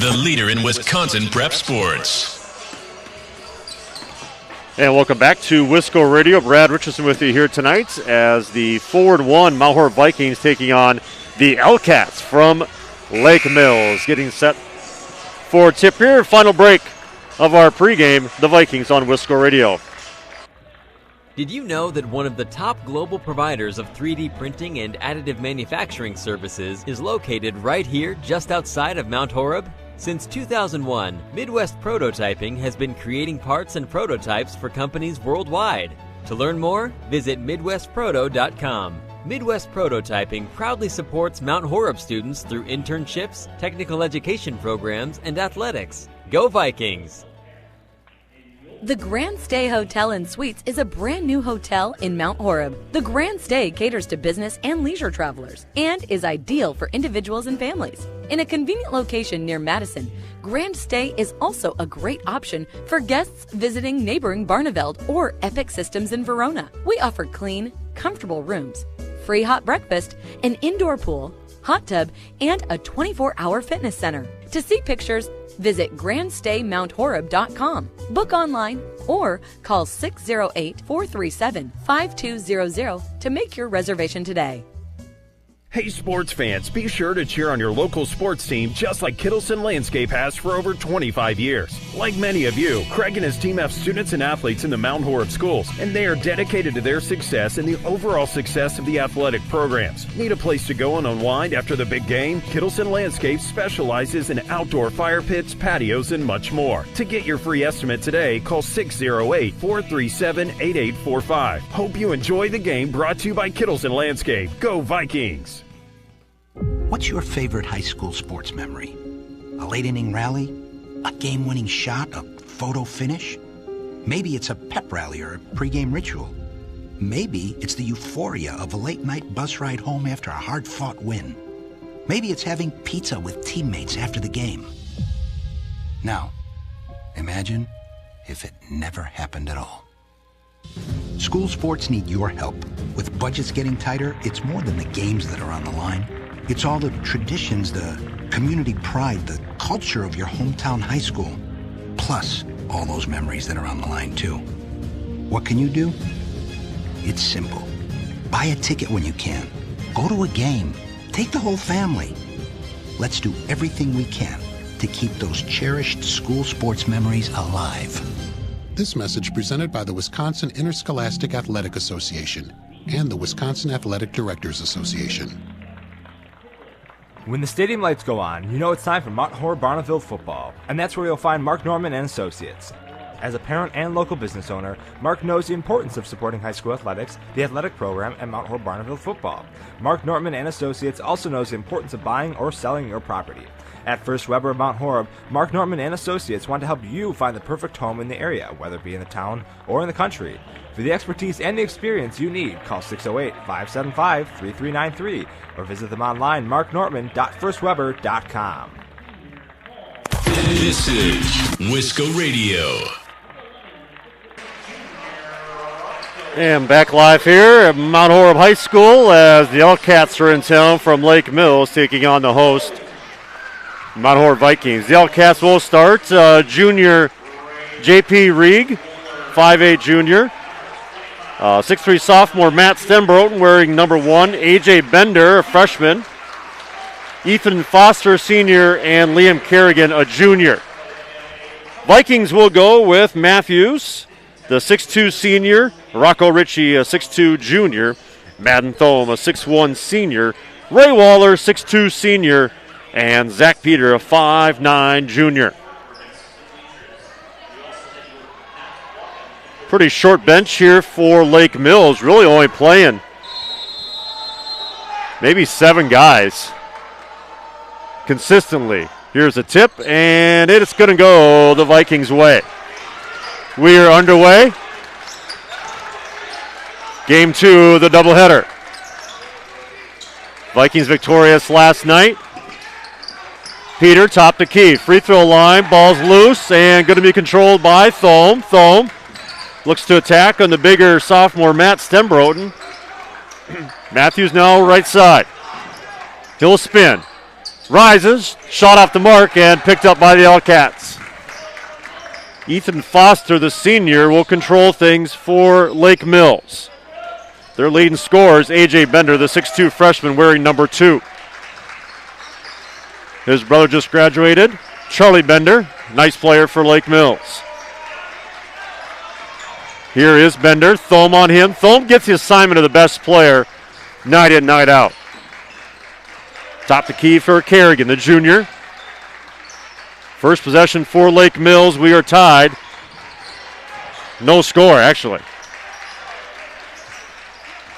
the leader in Wisconsin prep sports. And welcome back to Wisco Radio. Brad Richardson with you here tonight as the Forward 1 Mount Horeb Vikings taking on the L-Cats from Lake Mills. Getting set for tip here. Final break of our pregame. The Vikings on Wisco Radio. Did you know that one of the top global providers of 3D printing and additive manufacturing services is located right here just outside of Mount Horeb? Since 2001, Midwest Prototyping has been creating parts and prototypes for companies worldwide. To learn more, visit MidwestProto.com. Midwest Prototyping proudly supports Mount Horeb students through internships, technical education programs, and athletics. Go Vikings! The Grand Stay Hotel and Suites is a brand new hotel in Mount Horeb. The Grand Stay caters to business and leisure travelers and is ideal for individuals and families. In a convenient location near Madison, Grand Stay is also a great option for guests visiting neighboring Barneveld or Epic Systems in Verona. We offer clean, comfortable rooms, free hot breakfast, an indoor pool, hot tub, and a 24-hour fitness center. To see pictures, visit grandstaymount.horeb.com. Book online or call 608-437-5200 to make your reservation today. Hey sports fans, be sure to cheer on your local sports team just like Kittleson Landscape has for over 25 years. Like many of you, Craig and his team have students and athletes in the Mount Horeb schools, and they are dedicated to their success and the overall success of the athletic programs. Need a place to go and unwind after the big game? Kittleson Landscape specializes in outdoor fire pits, patios, and much more. To get your free estimate today, call 608-437-8845. Hope you enjoy the game, brought to you by Kittleson Landscape. Go Vikings! What's your favorite high school sports memory? A late inning rally? A game-winning shot? A photo finish? Maybe it's a pep rally or a pregame ritual. Maybe it's the euphoria of a late-night bus ride home after a hard-fought win. Maybe it's having pizza with teammates after the game. Now, imagine if it never happened at all. School sports need your help. With budgets getting tighter, it's more than the games that are on the line. It's all the traditions, the community pride, the culture of your hometown high school. Plus, all those memories that are on the line, too. What can you do? It's simple. Buy a ticket when you can. Go to a game. Take the whole family. Let's do everything we can to keep those cherished school sports memories alive. This message presented by the Wisconsin Interscholastic Athletic Association and the Wisconsin Athletic Directors Association. When the stadium lights go on, you know it's time for Mount Horeb Barneveld football, and that's where you'll find Mark Norman and Associates. As a parent and local business owner, Mark knows the importance of supporting high school athletics, the athletic program, and Mount Horeb Barneveld football. Mark Norman and Associates also knows the importance of buying or selling your property. At First Weber of Mount Horeb, Mark Norman and Associates want to help you find the perfect home in the area, whether it be in the town or in the country. For the expertise and the experience you need, call 608-575-3393 or visit them online, marknortman.firstweber.com. This is Wisco Radio. And back live here at Mount Horeb High School as the L-Cats are in town from Lake Mills taking on the host, Mount Horeb Vikings. The L-Cats will start junior J.P. Rieg, 5'8 junior. 6'3 sophomore Matt Stenbroten wearing number 1. A.J. Bender, a freshman. Ethan Foster, senior, and Liam Kerrigan, a junior. Vikings will go with Matthews, the 6'2 senior. Rocco Ritchie, a 6'2 junior. Madden Thome, a 6'1 senior. Ray Waller, 6'2 senior. And Zach Peter, a 5'9 junior. Pretty short bench here for Lake Mills. Really only playing maybe 7 guys consistently. Here's a tip, and it's going to go the Vikings' way. We are underway. Game 2, the doubleheader. Vikings victorious last night. Peter, top to key. Free throw line, ball's loose, and going to be controlled by Thome. Thome looks to attack on the bigger sophomore Matt Stenbroten. Matthews now right side. He'll spin. rises, shot off the mark, and picked up by the L-Cats. Ethan Foster, the senior, will control things for Lake Mills. Their leading scorer is A.J. Bender, the 6'2 freshman wearing number 2. His brother just graduated, Charlie Bender, nice player for Lake Mills. Here is Bender, Thome on him. Thome gets the assignment of the best player night in, night out. Top the key for Kerrigan, the junior. First possession for Lake Mills. We are tied. No score, actually.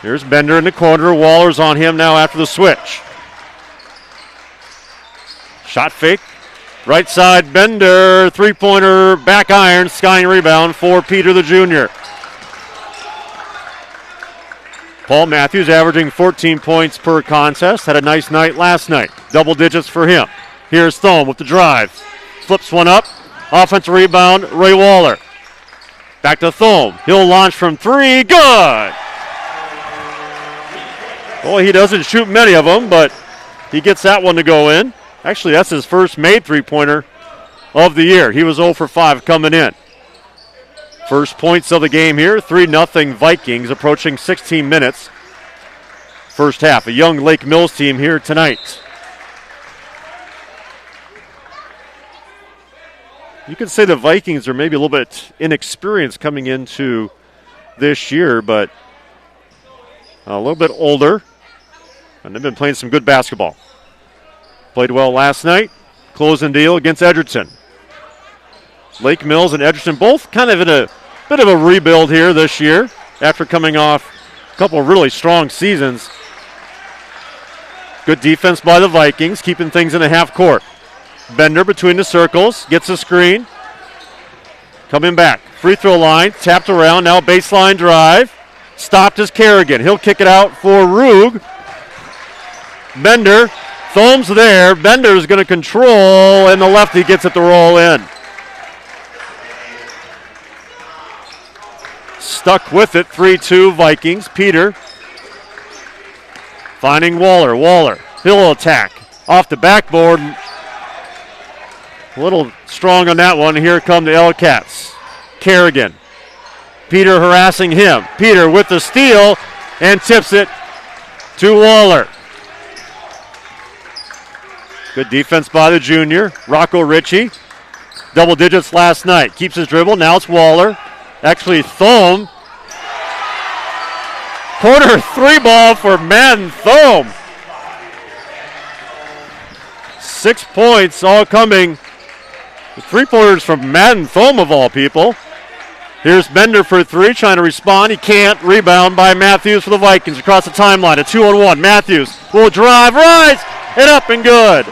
Here's Bender in the corner. Waller's on him now after the switch. Shot fake. Right side, Bender. Three-pointer, back iron, skying rebound for Peter, the junior. Paul Matthews averaging 14 points per contest. Had a nice night last night. Double digits for him. Here's Thome with the drive. Flips one up. Offensive rebound, Ray Waller. Back to Thome. He'll launch from 3. Good! Boy, he doesn't shoot many of them, but he gets that one to go in. Actually, that's his first made three-pointer of the year. He was 0 for 5 coming in. First points of the game here, 3-0 Vikings, approaching 16 minutes. First half, a young Lake Mills team here tonight. You could say the Vikings are maybe a little bit inexperienced coming into this year, but a little bit older, and they've been playing some good basketball. Played well last night, closing deal against Edgerton. Lake Mills and Edgerton both kind of in a bit of a rebuild here this year after coming off a couple of really strong seasons. Good defense by the Vikings, keeping things in the half court. Bender between the circles, gets a screen. Coming back, free throw line, tapped around, now baseline drive. Stopped is Kerrigan. He'll kick it out for Rug. Bender, Thome's there. Bender's going to control, and the lefty gets it to roll in. Stuck with it, 3-2 Vikings. Peter finding Waller. Waller, he'll attack. Off the backboard. A little strong on that one. Here come the L-Cats. Kerrigan. Peter harassing him. Peter with the steal and tips it to Waller. Good defense by the junior. Rocco Ritchie. Double digits last night. Keeps his dribble. Now it's Waller. Actually, Thome. Corner 3 ball for Madden Thome. 6 points all coming. 3-pointers from Madden Thome of all people. Here's Bender for 3, trying to respond. He can't. Rebound by Matthews for the Vikings across the timeline. A 2-on-1. Matthews will drive, rise, and up and good.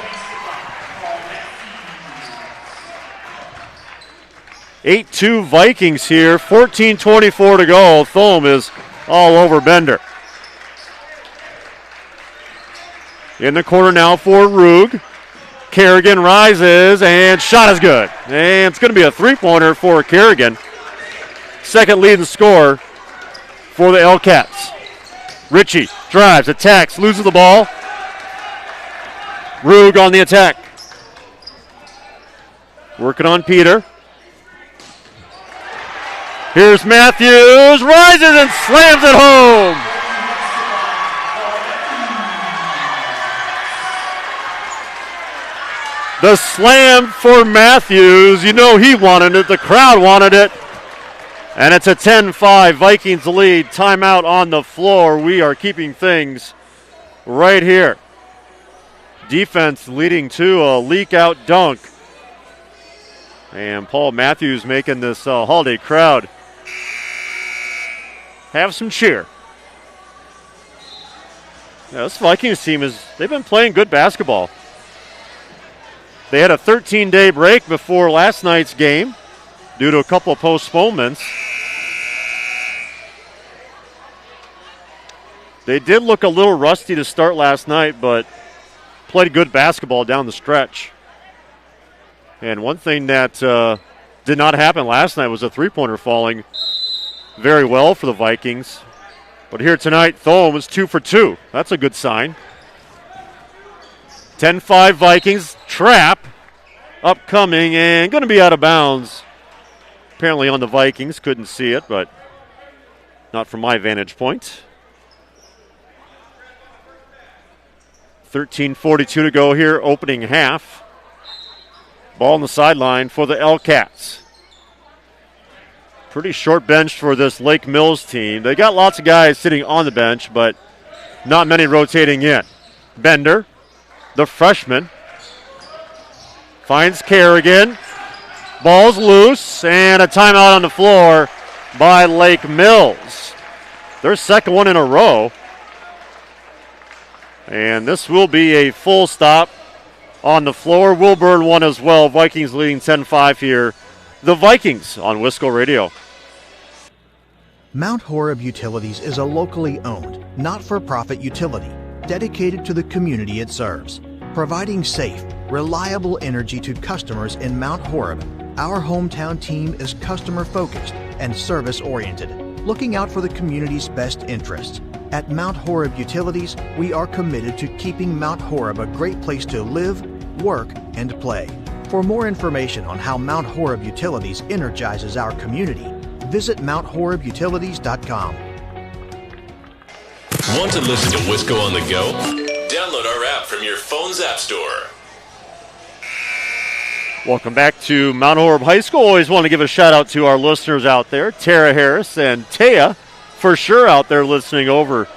8-2 Vikings here. 14:24 to go. Thome is all over Bender. In the corner now for Rug. Kerrigan rises, and shot is good. And it's going to be a 3-pointer for Kerrigan. Second leading scorer for the L-Cats. Ritchie drives, attacks, loses the ball. Rug on the attack. Working on Peter. Here's Matthews, rises and slams it home. The slam for Matthews. You know he wanted it. The crowd wanted it. And it's a 10-5 Vikings lead. Timeout on the floor. We are keeping things right here. Defense leading to a leak-out dunk. And Paul Matthews making this holiday crowd have some cheer. Yeah, this Vikings team they've been playing good basketball. They had a 13-day break before last night's game due to a couple of postponements. They did look a little rusty to start last night, but played good basketball down the stretch. And one thing that did not happen last night was a three-pointer falling very well for the Vikings. But here tonight, Thome was 2 for 2. That's a good sign. 10-5 Vikings. Trap upcoming and going to be out of bounds. Apparently on the Vikings. Couldn't see it, but not from my vantage point. 13:42 to go here, opening half. Ball on the sideline for the L-Cats. Pretty short bench for this Lake Mills team. They got lots of guys sitting on the bench, but not many rotating in. Bender, the freshman, finds Kerrigan. Ball's loose, and a timeout on the floor by Lake Mills. Their second one in a row. And this will be a full stop on the floor. Will burn one as well. Vikings leading 10-5 here. The Vikings on Wisco Radio. Mount Horeb Utilities is a locally owned, not-for-profit utility dedicated to the community it serves. Providing safe, reliable energy to customers in Mount Horeb, our hometown team is customer-focused and service-oriented, looking out for the community's best interests. At Mount Horeb Utilities, we are committed to keeping Mount Horeb a great place to live, work, and play. For more information on how Mount Horeb Utilities energizes our community, visit MountHorebUtilities.com. Want to listen to Wisco on the go? Download our app from your phone's app store. Welcome back to Mount Horeb High School. Always want to give a shout out to our listeners out there, Tara Harris and Taya, for sure out there listening over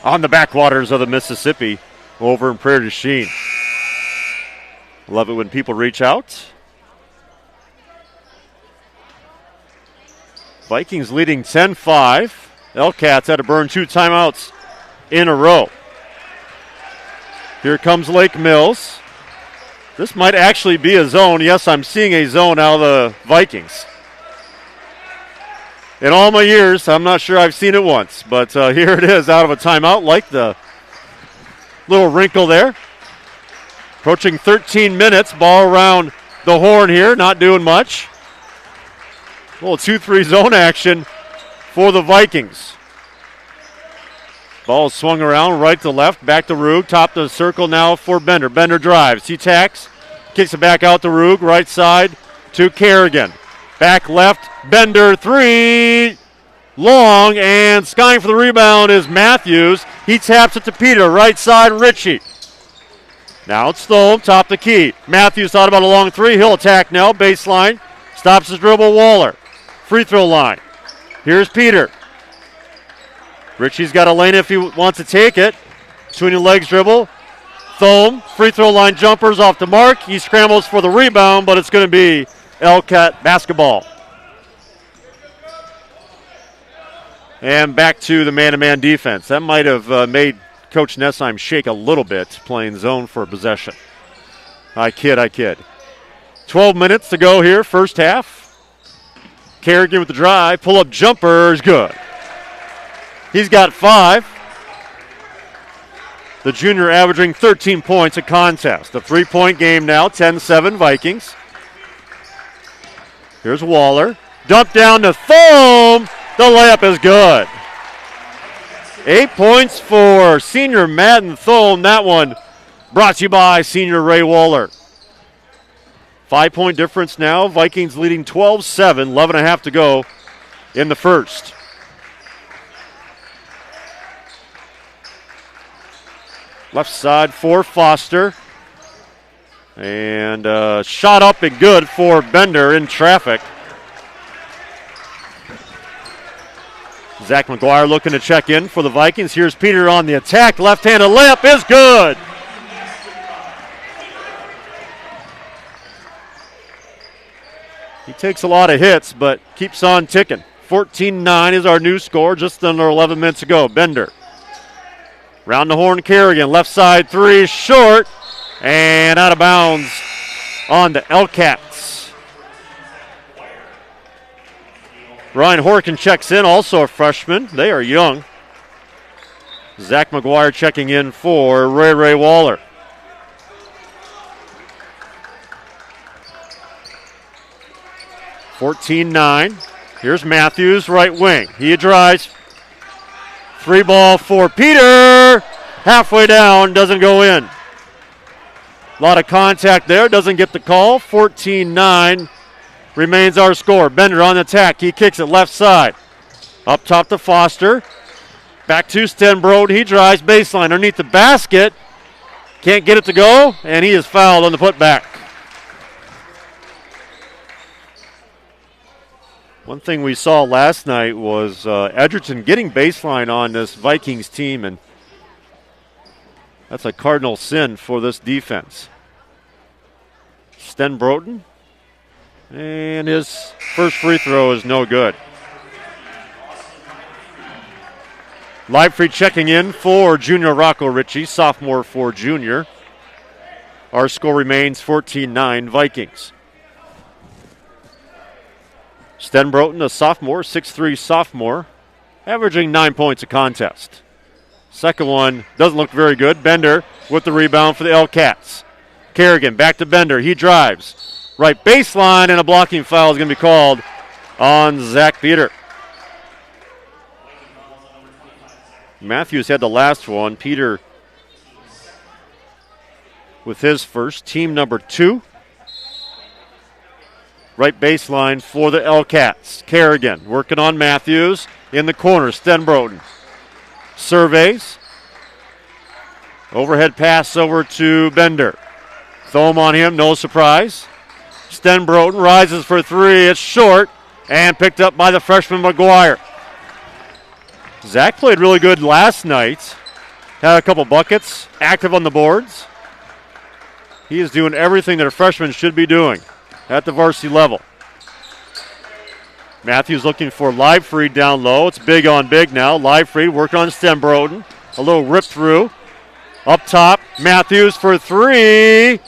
on the backwaters of the Mississippi, over in Prairie du Chien. Love it when people reach out. Vikings leading 10-5. L-Cats had to burn 2 timeouts in a row. Here comes Lake Mills. This might actually be a zone. Yes, I'm seeing a zone out of the Vikings. In all my years, I'm not sure I've seen it once, but here it is out of a timeout. Like the little wrinkle there. Approaching 13 minutes, ball around the horn here, not doing much. A little 2-3 zone action for the Vikings. Ball swung around right to left, back to Rug, top of the circle now for Bender. Bender drives, he tacks, kicks it back out to Rug, right side to Kerrigan. Back left, Bender, 3, long, and skying for the rebound is Matthews. He taps it to Peter, right side, Ritchie. Now it's Thome, top the key. Matthews thought about a long 3, he'll attack now, baseline, stops his dribble, Waller. Free throw line. Here's Peter. Ritchie's got a lane if he wants to take it. Between the legs dribble. Thome, free throw line jumpers off the mark. He scrambles for the rebound, but it's going to be L-Cat basketball. And back to the man-to-man defense. That might have made Coach Nessheim shake a little bit, playing zone for possession. I kid. 12 minutes to go here, first half. Kerrigan with the drive, pull-up jumper is good. He's got 5. The junior averaging 13 points a contest. A 3-point game now, 10-7 Vikings. Here's Waller. Dump down to Thome. The layup is good. 8 points for senior Madden Thome. That one brought to you by senior Ray Waller. 5-point difference now. Vikings leading 12-7, 11.5 to go in the first. Left side for Foster. And shot up and good for Bender in traffic. Zach McGuire looking to check in for the Vikings. Here's Peter on the attack. Left-handed layup is good. He takes a lot of hits, but keeps on ticking. 14-9 is our new score, just under 11 minutes to go. Bender. Round the horn, Kerrigan. Left side 3, short. And out of bounds on the L-Cats. Ryan Horkin checks in, also a freshman. They are young. Zach McGuire checking in for Ray Waller. (14-9). Here's Matthews, right wing. He drives. 3 ball for Peter. Halfway down, doesn't go in. A lot of contact there. Doesn't get the call. 14-9 remains our score. Bender on the attack. He kicks it left side. Up top to Foster. Back to Stenbrode. He drives baseline underneath the basket. Can't get it to go, and he is fouled on the putback. One thing we saw last night was Edgerton getting baseline on this Vikings team, and that's a cardinal sin for this defense. Stenbroden, and his first free throw is no good. Livefree checking in for junior Rocco Ritchie, sophomore for junior. Our score remains 14-9 Vikings. Stenbroden, a sophomore, 6'3 sophomore, averaging 9 points a contest. Second one doesn't look very good. Bender with the rebound for the L-Cats. Kerrigan back to Bender. He drives. Right baseline, and a blocking foul is going to be called on Zach Peter. Matthews had the last one. Peter with his first, team number 2. Right baseline for the L-Cats. Kerrigan working on Matthews in the corner. Stenbroden surveys. Overhead pass over to Bender. Thome on him, no surprise. Stenbroden rises for 3. It's short and picked up by the freshman McGuire. Zach played really good last night. Had a couple buckets, active on the boards. He is doing everything that a freshman should be doing at the varsity level. Matthews looking for Livefried down low. It's big on big now. Livefried working on Stenbroden. A little rip through. Up top, Matthews for 3.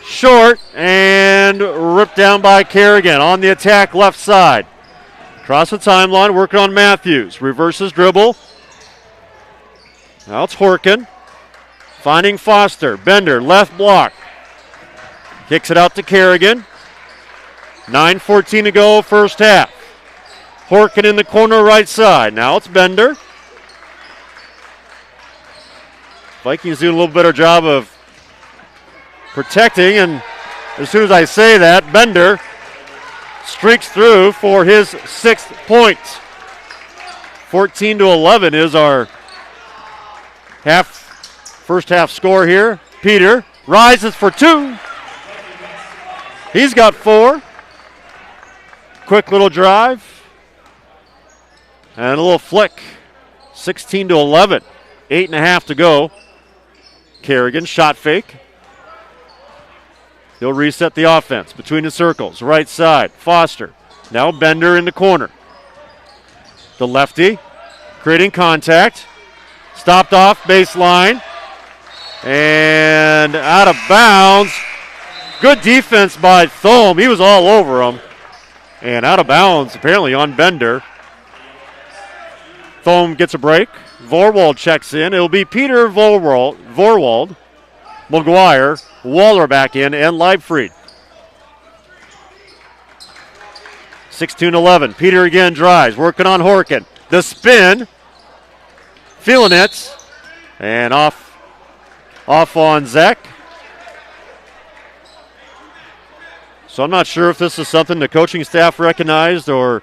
Short and ripped down by Kerrigan on the attack left side. Across the timeline, working on Matthews. Reverses dribble. Now it's Horkin. Finding Foster. Bender, left block. Kicks it out to Kerrigan. 9:14 to go, first half. Horkin in the corner right side. Now it's Bender. Vikings do a little better job of protecting, and as soon as I say that, Bender streaks through for his 6th point. 14-11 is our first half score here. Peter rises for 2. He's got 4. Quick little drive and a little flick. 16-11. 8.5 to go. Kerrigan shot fake. He'll reset the offense between the circles. Right side, Foster. Now Bender in the corner. The lefty creating contact. Stopped off baseline. And out of bounds. Good defense by Thome. He was all over him. And out of bounds apparently on Bender. Thome gets a break. Vorwald checks in. It'll be Peter Vorwald, McGuire, Waller back in, and Livefried. 16-11. Peter again drives, working on Horkin. The spin. Feeling it. And off on Zach. So I'm not sure if this is something the coaching staff recognized or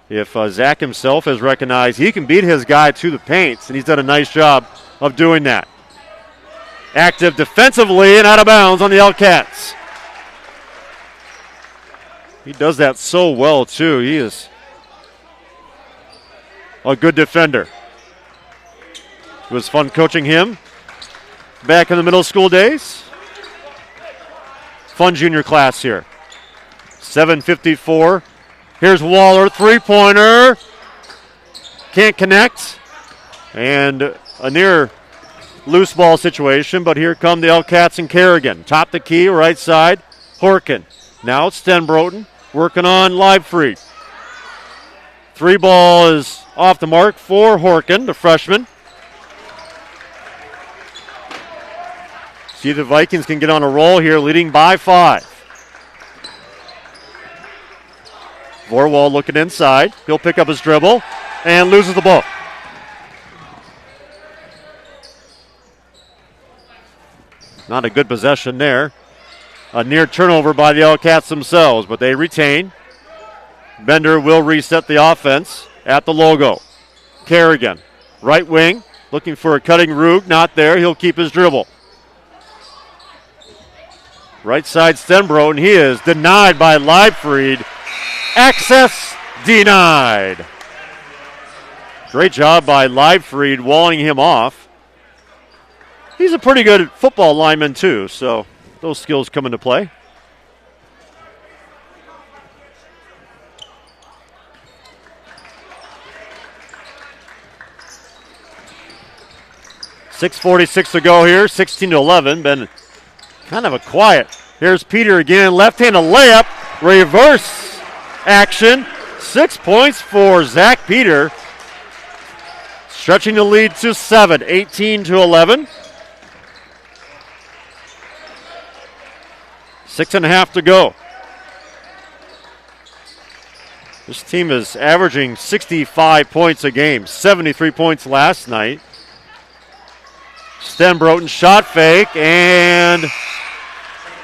if Zach himself has recognized he can beat his guy to the paints, and he's done a nice job of doing that. Active defensively and out of bounds on the L-Cats. He does that so well, too. He is a good defender. It was fun coaching him back in the middle school days. Fun junior class here. 7:54. Here's Waller, three-pointer. Can't connect. And a near loose ball situation, but here come the L-Cats and Kerrigan. Top the key, right side, Horkin. Now it's Stenbroden, working on Livefried. 3 ball is off the mark for Horkin, the freshman. See if the Vikings can get on a roll here, leading by 5. Vorwald looking inside. He'll pick up his dribble and loses the ball. Not a good possession there. A near turnover by the Hellcats themselves, but they retain. Bender will reset the offense at the logo. Kerrigan, right wing, looking for a cutting Rug. Not there. He'll keep his dribble. Right side Stenbro, and he is denied by Leibfried. Access denied. Great job by Leibfried walling him off. He's a pretty good football lineman too, so those skills come into play. .646 to go here, 16-11. Been kind of a quiet. Here's Peter again, left-handed layup, reverse action. 6 points for Zach Peter. Stretching the lead to 7, 18-11. 6.5 to go. This team is averaging 65 points a game, 73 points last night. Stenbroten shot fake, and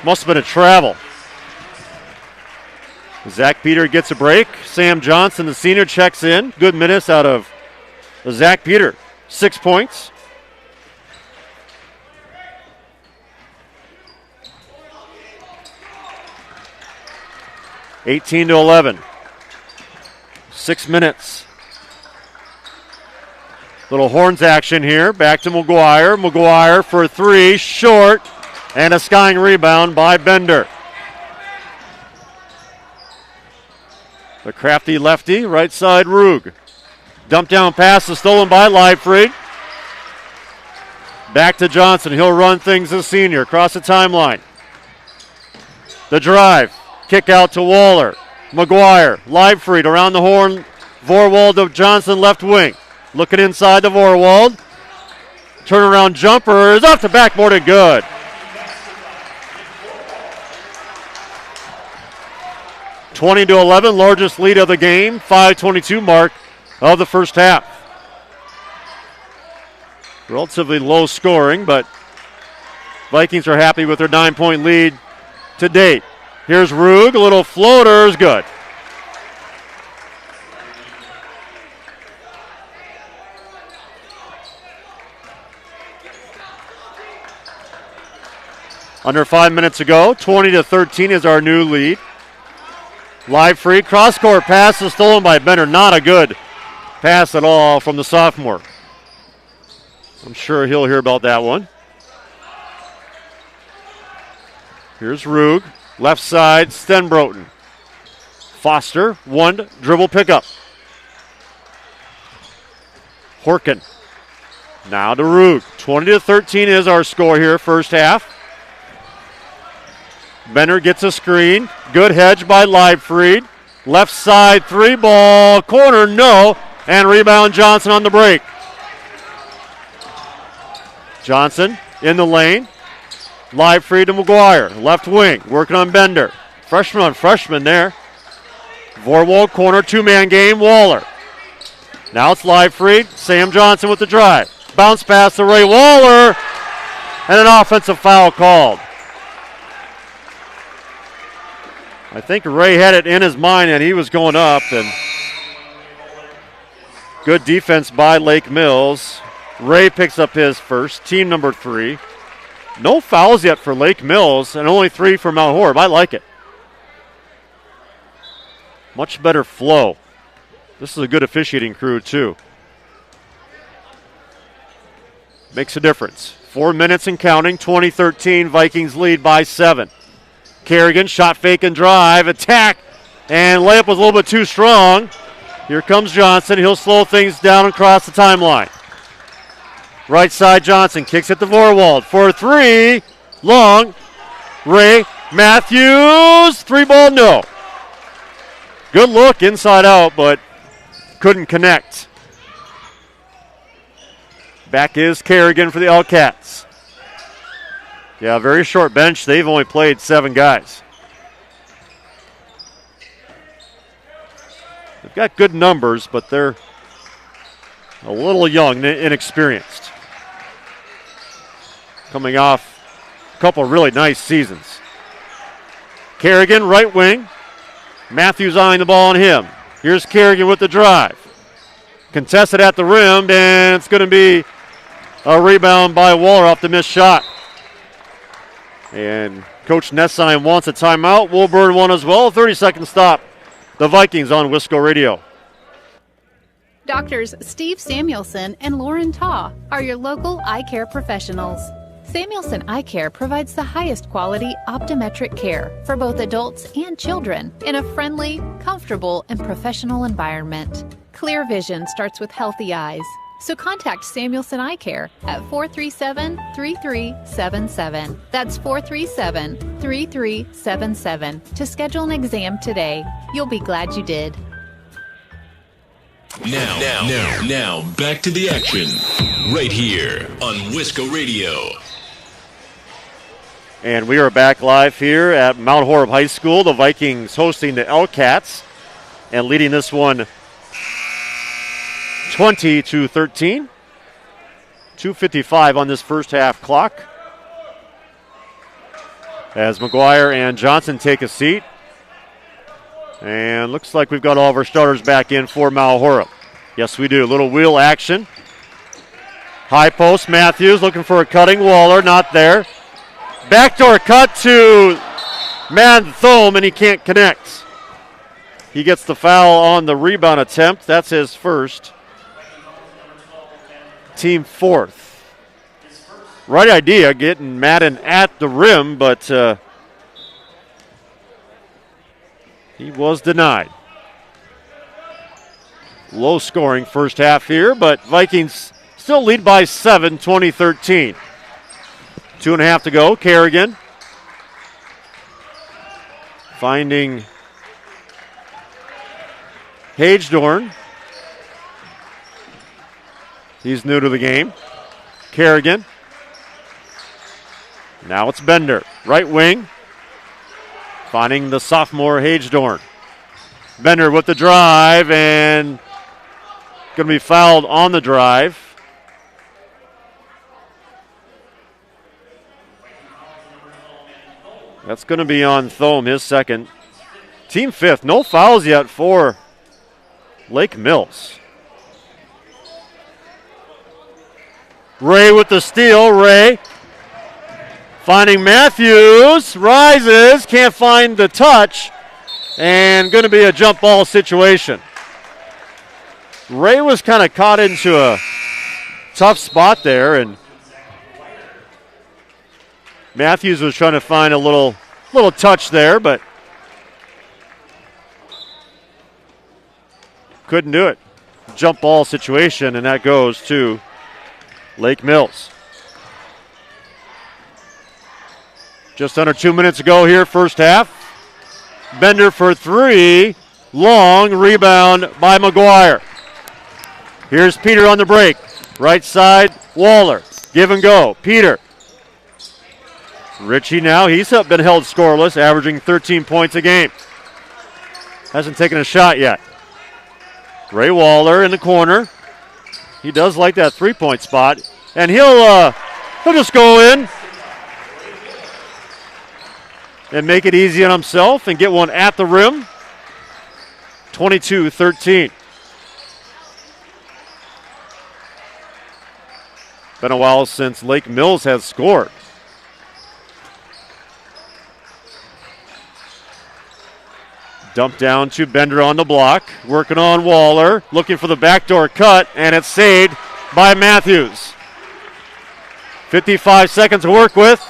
must have been a travel. Zach Peter gets a break. Sam Johnson, the senior, checks in. Good minutes out of Zach Peter. 6 points. (18-11). 6 minutes. Little horns action here. Back to McGuire. McGuire for three. Short. And a skying rebound by Bender. The crafty lefty. Right side Rug. Dump down pass is stolen by Leibfried. Back to Johnson. He'll run things as senior. Across the timeline. The drive. Kick out to Waller. McGuire. Leibfried around the horn. Vorwald to Johnson left wing. Looking inside to Vorwald. Turnaround jumper is off the backboard and good. (20-11), largest lead of the game. 5:22 mark of the first half. Relatively low scoring, but Vikings are happy with their 9-point lead to date. Here's Rug, a little floater is good. Under 5 minutes ago, 20-13 is our new lead. Leibfried, cross-court pass is stolen by Bender. Not a good pass at all from the sophomore. I'm sure he'll hear about that one. Here's Rug, left side, Stenbroten. Foster, one dribble pickup. Horkin. Now to Rug. 20-13 is our score here, first half. Bender gets a screen. Good hedge by Leibfried. Left side, three ball, corner, no. And rebound Johnson on the break. Johnson in the lane. Leibfried to McGuire. Left wing, working on Bender. Freshman on freshman there. Vorwald corner, two-man game, Waller. Now it's Leibfried. Sam Johnson with the drive. Bounce pass to Ray Waller. And an offensive foul called. I think Ray had it in his mind and he was going up. And good defense by Lake Mills. Ray picks up his first, team number 3. No fouls yet for Lake Mills and only 3 for Mount Horeb. I like it. Much better flow. This is a good officiating crew too. Makes a difference. 4 minutes and counting. 20-13, Vikings lead by 7. Kerrigan, shot fake and drive, attack, and layup was a little bit too strong. Here comes Johnson. He'll slow things down across the timeline. Right side Johnson kicks it to Vorwald for 3. Long. Ray Matthews. 3 ball, no. Good look inside out, but couldn't connect. Back is Kerrigan for the Hellcats. Yeah, very short bench. They've only played 7 guys. They've got good numbers, but they're a little young, inexperienced. Coming off couple really nice seasons. Kerrigan, right wing. Matthews eyeing the ball on him. Here's Kerrigan with the drive. Contested at the rim, and it's going to be a rebound by Waller off the missed shot. And Coach Nessheim wants a timeout. We'll burn one as well. 30-second stop. The Vikings on Wisco Radio. Doctors Steve Samuelson and Lauren Taw are your local eye care professionals. Samuelson Eye Care provides the highest quality optometric care for both adults and children in a friendly, comfortable, and professional environment. Clear vision starts with healthy eyes. So contact Samuelson Eye Care at 437-3377. That's 437-3377 to schedule an exam today. You'll be glad you did. Now, back to the action. Right here on Wisco Radio. And we are back live here at Mount Horeb High School. The Vikings hosting the L-Cats and leading this one 20-13. 2:55 on this first half clock. As McGuire and Johnson take a seat. And looks like we've got all of our starters back in for Mount Horeb. Yes, we do. Little wheel action. High post, Matthews looking for a cutting. Waller, not there. Backdoor cut to Thome, and he can't connect. He gets the foul on the rebound attempt. That's his first. Team fourth. Right idea, getting Madden at the rim, but he was denied. Low scoring first half here, but Vikings still lead by 7, 20-13. 2.5 to go. Kerrigan finding Hagedorn. He's new to the game. Kerrigan. Now it's Bender. Right wing. Finding the sophomore Hagedorn. Bender with the drive and going to be fouled on the drive. That's going to be on Thome, his second. Team fifth. No fouls yet for Lake Mills. Ray with the steal. Ray finding Matthews. Rises. Can't find the touch. And going to be a jump ball situation. Ray was kind of caught into a tough spot there, and Matthews was trying to find a little touch there, but couldn't do it. Jump ball situation, and that goes to Lake Mills. Just under 2 minutes ago here, first half. Bender for three. Long rebound by McGuire. Here's Peter on the break. Right side, Waller. Give and go. Peter. Ritchie now, he's been held scoreless, averaging 13 points a game. Hasn't taken a shot yet. Ray Waller in the corner. He does like that three-point spot. And he'll just go in and make it easy on himself and get one at the rim. 22-13. Been a while since Lake Mills has scored. Dump down to Bender on the block. Working on Waller. Looking for the backdoor cut, and it's saved by Matthews. 55 seconds to work with.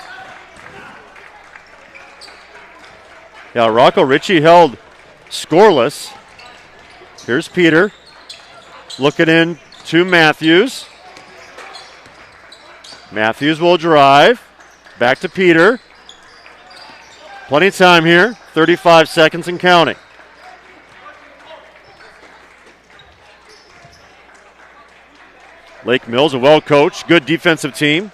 Yeah, Rocco Ritchie held scoreless. Here's Peter. Looking in to Matthews. Matthews will drive. Back to Peter. Plenty of time here. 35 seconds and counting. Lake Mills, a well-coached, good defensive team.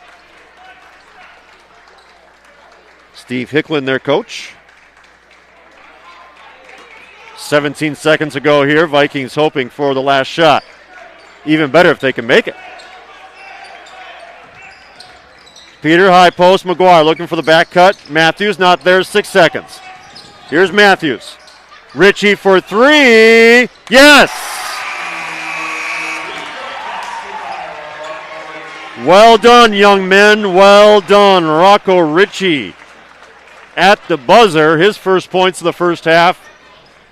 Steve Hicklin, their coach. 17 seconds to go here. Vikings hoping for the last shot. Even better if they can make it. Peter, high post, McGuire looking for the back cut. Matthews not there, 6 seconds. Here's Matthews. Ritchie for three. Yes! Well done, young men. Well done. Rocco Ritchie at the buzzer. His first points of the first half,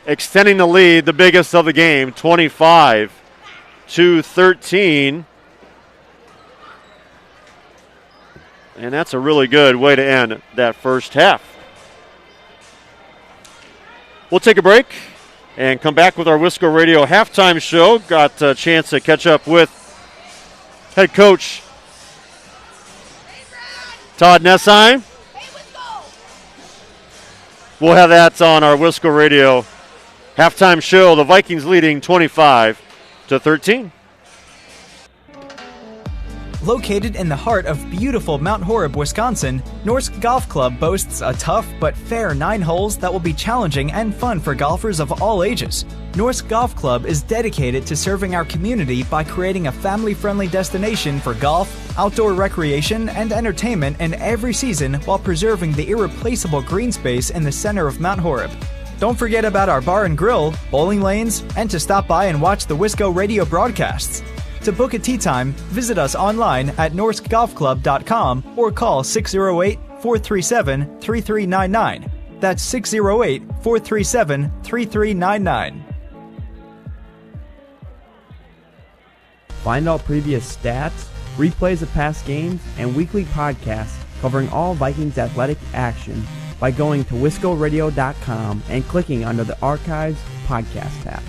extending the lead, the biggest of the game, 25-13. And that's a really good way to end that first half. We'll take a break and come back with our Wisco Radio halftime show. Got a chance to catch up with head coach Todd Nessheim. We'll have that on our Wisco Radio halftime show. The Vikings leading 25-13. Located in the heart of beautiful Mount Horeb, Wisconsin, Norsk Golf Club boasts a tough but fair 9 holes that will be challenging and fun for golfers of all ages. Norsk Golf Club is dedicated to serving our community by creating a family-friendly destination for golf, outdoor recreation, and entertainment in every season while preserving the irreplaceable green space in the center of Mount Horeb. Don't forget about our bar and grill, bowling lanes, and to stop by and watch the Wisco Radio broadcasts. To book a tee time, visit us online at norskgolfclub.com or call 608-437-3399. That's 608-437-3399. Find out previous stats, replays of past games, and weekly podcasts covering all Vikings athletic action by going to wiscoradio.com and clicking under the Archives podcast tab.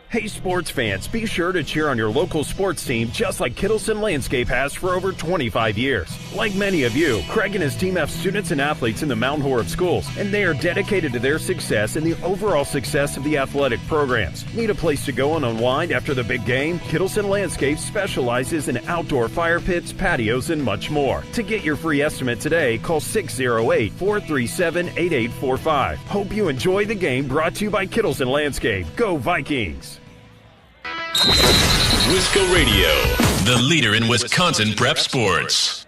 Hey sports fans, be sure to cheer on your local sports team just like Kittleson Landscape has for over 25 years. Like many of you, Craig and his team have students and athletes in the Mount Horeb schools, and they are dedicated to their success and the overall success of the athletic programs. Need a place to go and unwind after the big game? Kittleson Landscape specializes in outdoor fire pits, patios, and much more. To get your free estimate today, call 608-437-8845. Hope you enjoy the game, brought to you by Kittleson Landscape. Go Vikings! Wisco Radio, the leader in Wisconsin prep sports.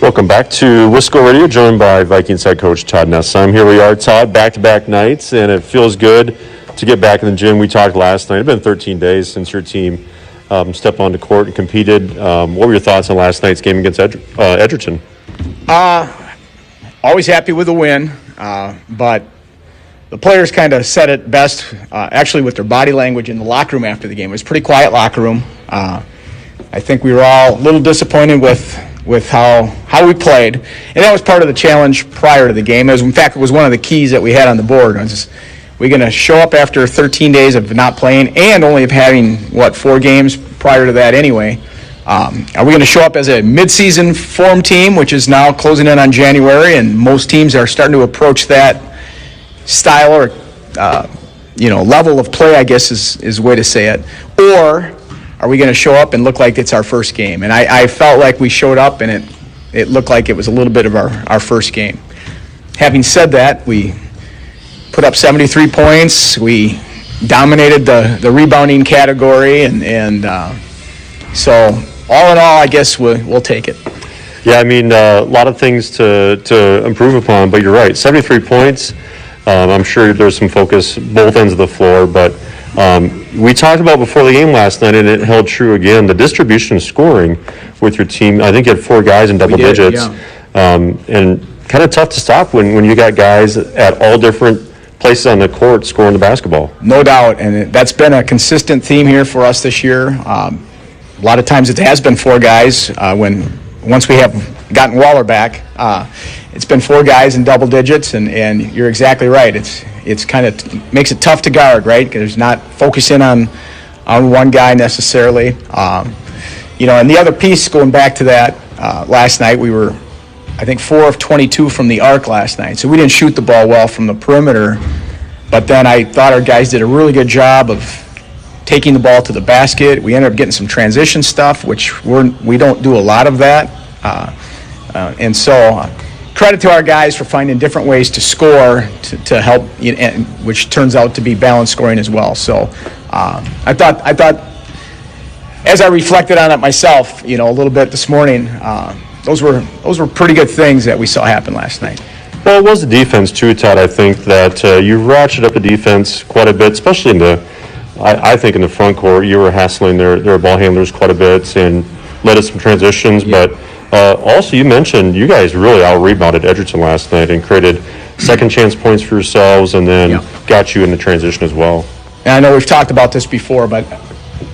Welcome back to Wisco Radio, joined by Vikings head coach Todd Nessheim. Here we are, Todd, back-to-back nights, and it feels good to get back in the gym. We talked last night. It's been 13 days since your team stepped onto court and competed. What were your thoughts on last night's game against Edgerton? Always happy with the win, but the players kind of said it best, actually, with their body language in the locker room after the game. It was a pretty quiet locker room. I think we were all a little disappointed with how we played, and that was part of the challenge prior to the game. In fact, it was one of the keys that we had on the board. We're going to show up after 13 days of not playing and only of having, 4 games prior to that anyway. Are we going to show up as a midseason form team, which is now closing in on January, and most teams are starting to approach that style or level of play, I guess is the way to say it, or are we going to show up and look like it's our first game? And I felt like we showed up and it looked like it was a little bit of our first game. Having said that, we put up 73 points. We dominated the rebounding category, and so all in all, I guess we'll take it. Yeah, I mean, a lot of things to improve upon, but you're right, 73 points. I'm sure there's some focus both ends of the floor, but we talked about before the game last night, and it held true again, the distribution of scoring with your team. I think you had 4 guys in double digits, and kind of tough to stop when you got guys at all different places on the court scoring the basketball. No doubt, and that's been a consistent theme here for us this year. A lot of times it has been 4 guys once we have gotten Waller back. It's been 4 guys in double digits, and you're exactly right. It's kind of makes it tough to guard, right? Because there's not focusing on one guy necessarily. And the other piece, going back to that, last night we were, I think, 4 of 22 from the arc last night. So we didn't shoot the ball well from the perimeter, but then I thought our guys did a really good job of taking the ball to the basket. We ended up getting some transition stuff, which we don't do a lot of that. And so credit to our guys for finding different ways to score to help, which turns out to be balanced scoring as well. So I thought as I reflected on it myself, a little bit this morning, those were pretty good things that we saw happen last night. Well, it was the defense too, Todd. I think that you ratcheted up the defense quite a bit, especially in I think in the front court. You were hassling their ball handlers quite a bit and led us some transitions. Yeah. But also you mentioned you guys really out-rebounded Edgerton last night and created second chance points for yourselves and then got you in the transition as well. And I know we've talked about this before, but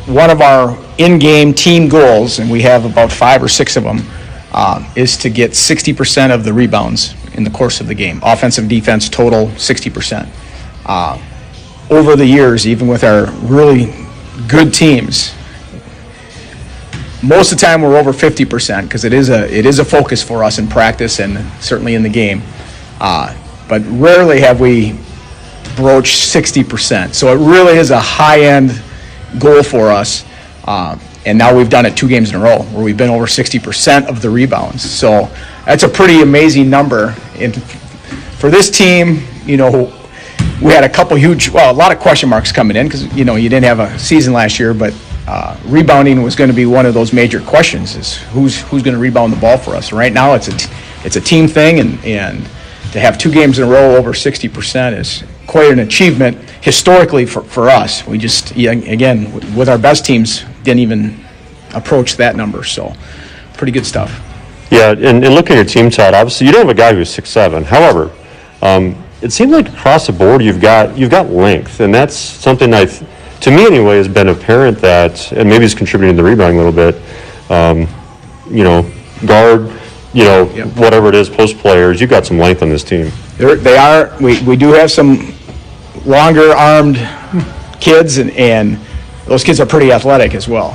one of our in-game team goals, and we have about 5 or 6 of them, is to get 60% of the rebounds in the course of the game. Offensive, defense, total 60%. Over the years, even with our really good teams, most of the time we're over 50% because it is a focus for us in practice and certainly in the game. But rarely have we broached 60%. So it really is a high-end goal for us. And now we've done it 2 games in a row where we've been over 60% of the rebounds. So that's a pretty amazing number. And for this team, we had a lot of question marks coming in because, you didn't have a season last year, but rebounding was going to be one of those major questions is who's going to rebound the ball for us. Right now it's a team thing, and to have 2 games in a row over 60% is quite an achievement historically for us. We just, again, with our best teams, didn't even approach that number. So pretty good stuff. Yeah, and looking at your team, Todd, obviously you don't have a guy who's 6'7". However, it seems like across the board you've got length, and that's something to me anyway, has been apparent that, and maybe it's contributing to the rebounding a little bit. Guard, whatever it is, post players, you've got some length on this team. They are. We do have some longer-armed kids, and those kids are pretty athletic as well.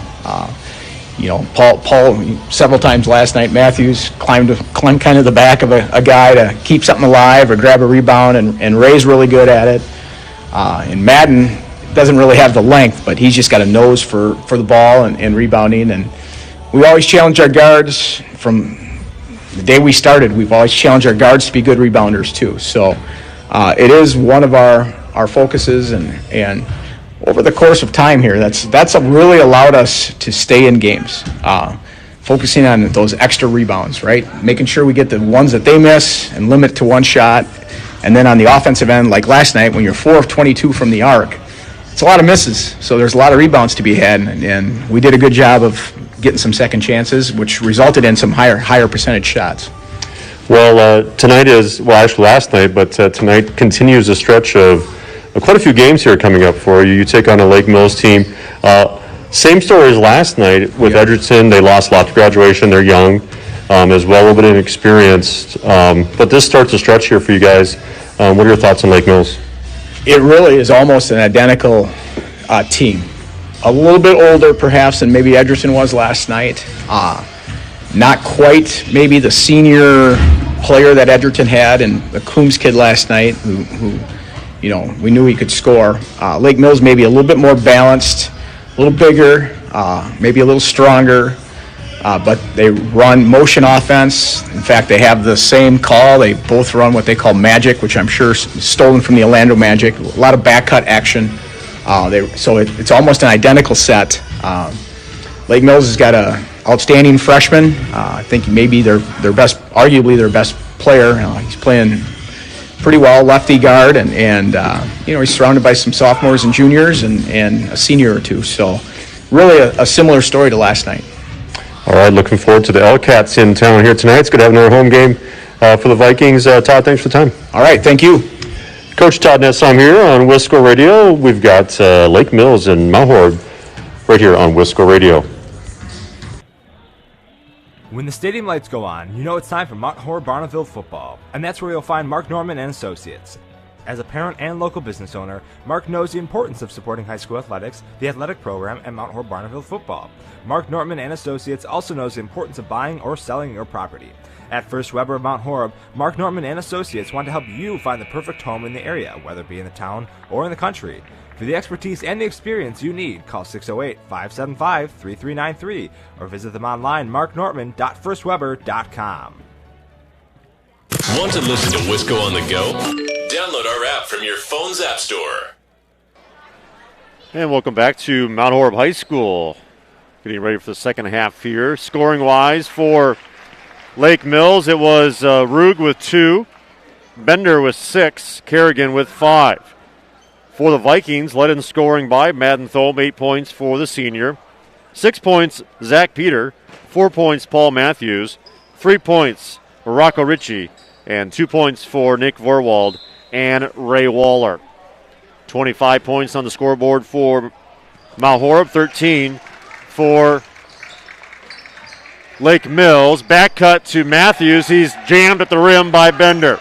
Paul several times last night, Matthews climbed kind of the back of a guy to keep something alive or grab a rebound, and Ray's really good at it. And Madden doesn't really have the length, but he's just got a nose for the ball and rebounding. And we always challenge our guards. From the day we started, we've always challenged our guards to be good rebounders too. So it is one of our focuses, and over the course of time here, that's really allowed us to stay in games, focusing on those extra rebounds, right? Making sure we get the ones that they miss and limit to 1 shot. And then on the offensive end, like last night, when you're 4 of 22 from the arc, it's a lot of misses. So there's a lot of rebounds to be had, and we did a good job of getting some second chances, which resulted in some higher percentage shots. Well, tonight is, actually last night, but tonight continues a stretch of quite a few games here coming up for you. You take on a Lake Mills team. Same story as last night with Edgerton. They lost a lot to graduation. They're young as well, a little bit inexperienced. But this starts a stretch here for you guys. What are your thoughts on Lake Mills? It really is almost an identical team. A little bit older, perhaps, than maybe Edgerton was last night. Not quite maybe the senior player that Edgerton had, and the Coombs kid last night who we knew he could score. Lake Mills maybe a little bit more balanced, a little bigger, maybe a little stronger, but they run motion offense. In fact, they have the same call. They both run what they call Magic, which I'm sure is stolen from the Orlando Magic. A lot of back cut action. So it's almost an identical set. Lake Mills has got an outstanding freshman. I think maybe arguably their best player. He's playing pretty well, lefty guard, and he's surrounded by some sophomores and juniors and a senior or two. So really a similar story to last night. All right, looking forward to the L-Cats in town here tonight. It's good to have another home game for the Vikings. Todd, thanks for the time. All right, thank you. Coach Todd Nessheim here on Wisco Radio. We've got Lake Mills and Mount Horeb right here on Wisco Radio. When the stadium lights go on, you know it's time for Mount Horeb Barneville football, and that's where you'll find Mark Norman and Associates. As a parent and local business owner, Mark knows the importance of supporting high school athletics, the athletic program, and Mount Horeb Barneville football. Mark Norman and Associates also knows the importance of buying or selling your property. At First Weber of Mount Horeb, Mark Norman and Associates want to help you find the perfect home in the area, whether it be in the town or in the country. For the expertise and the experience you need, call 608-575-3393 or visit them online, marknorman.firstweber.com. Want to listen to Wisco on the go? Download our app from your phone's app store. And welcome back to Mount Horeb High School. Getting ready for the second half here. Scoring-wise for Lake Mills, it was Rug with 2, Bender with 6, Kerrigan with 5. For the Vikings, led in scoring by Madden Thome, 8 points for the senior. 6 points, Zach Peter. 4 points, Paul Matthews. 3 points, Rocco Ritchie. And 2 points for Nick Vorwald and Ray Waller. 25 points on the scoreboard for Mount Horeb, 13 for Lake Mills. Back cut to Matthews. He's jammed at the rim by Bender.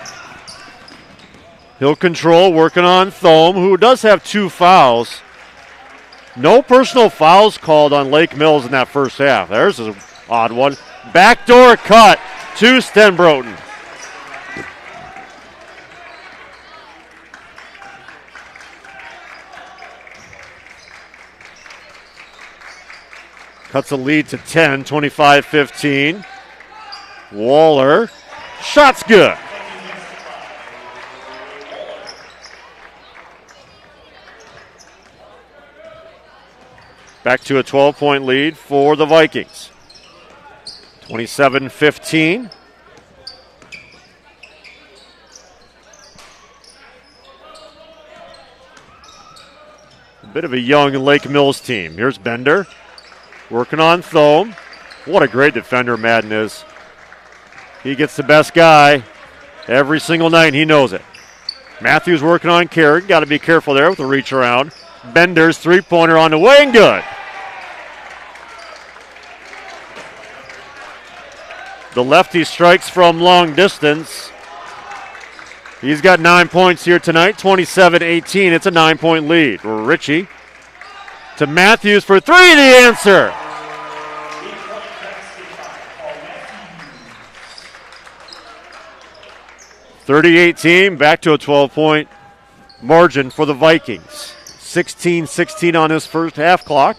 He'll control, working on Thome, who does have 2 fouls. No personal fouls called on Lake Mills in that first half. There's an odd one. Backdoor cut to Stenbroten. Cuts the lead to 10, 25-15. Waller, shot's good. Back to a 12-point lead for the Vikings. 27-15. A bit of a young Lake Mills team. Here's Bender working on Thome. What a great defender Madden is. He gets the best guy every single night, and he knows it. Matthews working on Kerrigan. Got to be careful there with the reach around. Bender's three-pointer on the way and good. The lefty strikes from long distance. He's got 9 points here tonight, 27-18. It's a 9-point lead. Ritchie to Matthews for 3, the answer. (30-18), back to a 12-point margin for the Vikings. 16-16 on this first half clock.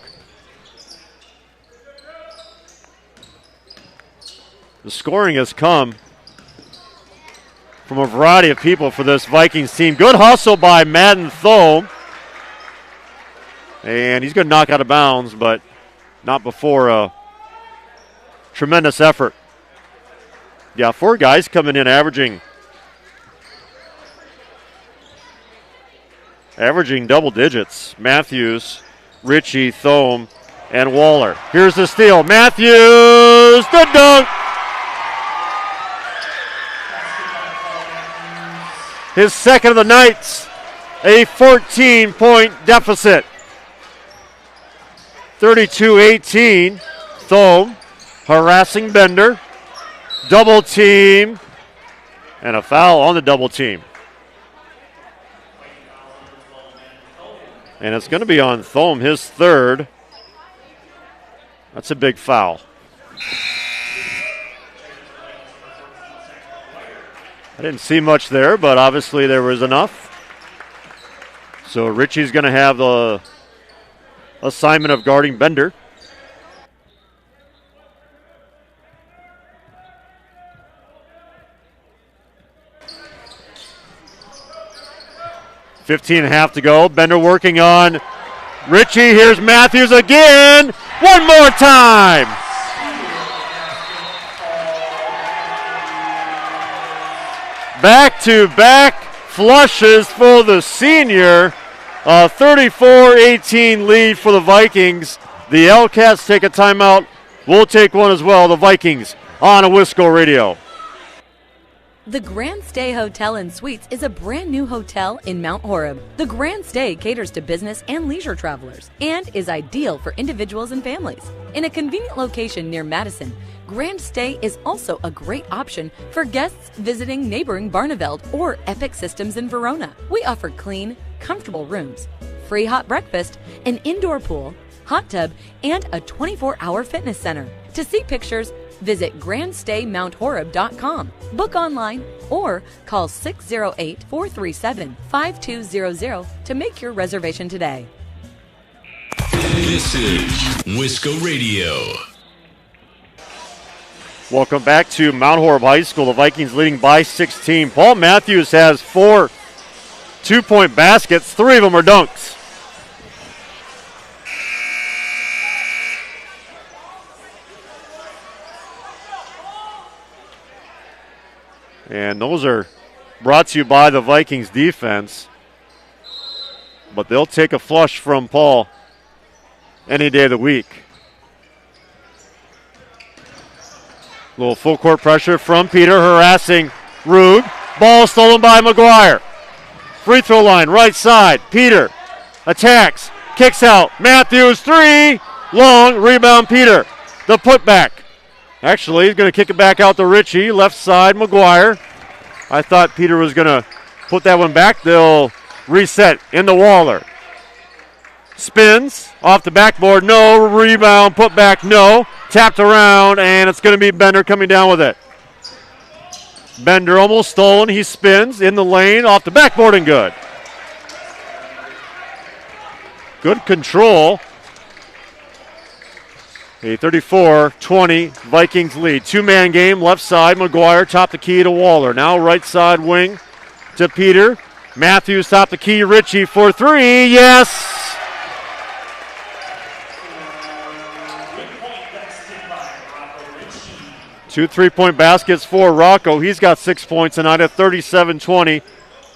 The scoring has come from a variety of people for this Vikings team. Good hustle by Madden Thome. And he's going to knock out of bounds, but not before a tremendous effort. Yeah, 4 guys coming in averaging double digits. Matthews, Ritchie, Thome, and Waller. Here's the steal. Matthews, the dunk. His second of the night, a 14-point deficit. 32-18, Thome harassing Bender. Double team, and a foul on the double team. And it's going to be on Thome, his third. That's a big foul. I didn't see much there, but obviously there was enough. So Ritchie's going to have the assignment of guarding Bender. .15.5 to go. Bender working on Ritchie. Here's Matthews again. One more time. Back-to-back flushes for the senior. A 34-18 lead for the Vikings. The L-Cats take a timeout. We'll take one as well. The Vikings on a Wisco Radio. The Grand Stay Hotel and Suites is a brand new hotel in Mount Horeb. The Grand Stay caters to business and leisure travelers and is ideal for individuals and families. In a convenient location near Madison, Grand Stay is also a great option for guests visiting neighboring Barneveld or Epic Systems in Verona. We offer clean, comfortable rooms, free hot breakfast, an indoor pool, hot tub, and a 24-hour fitness center. To see pictures, visit grandstaymount.horeb.com. Book online or call 608-437-5200 to make your reservation today. This is Wisco Radio. Welcome back to Mount Horeb High School. The Vikings leading by 16. Paul Matthews has 4 two-point baskets. 3 of them are dunks. And those are brought to you by the Vikings defense. But they'll take a flush from Paul any day of the week. Little full court pressure from Peter, harassing Rugg. Ball stolen by McGuire. Free throw line, right side. Peter attacks, kicks out. Matthews, 3. Long, rebound Peter. The putback. Actually, he's going to kick it back out to Ritchie. Left side, McGuire. I thought Peter was going to put that one back. They'll reset into Waller. Spins off the backboard. No. Rebound, put back. No. Tapped around, and it's going to be Bender coming down with it. Bender almost stolen. He spins in the lane off the backboard and good. Good control. A 34-20 Vikings lead. 2-man game, left side. McGuire top the key to Waller. Now right side wing to Peter. Matthews top the key. Ritchie for 3. Yes! 2 3-point baskets for Rocco. He's got 6 points tonight at 37-20.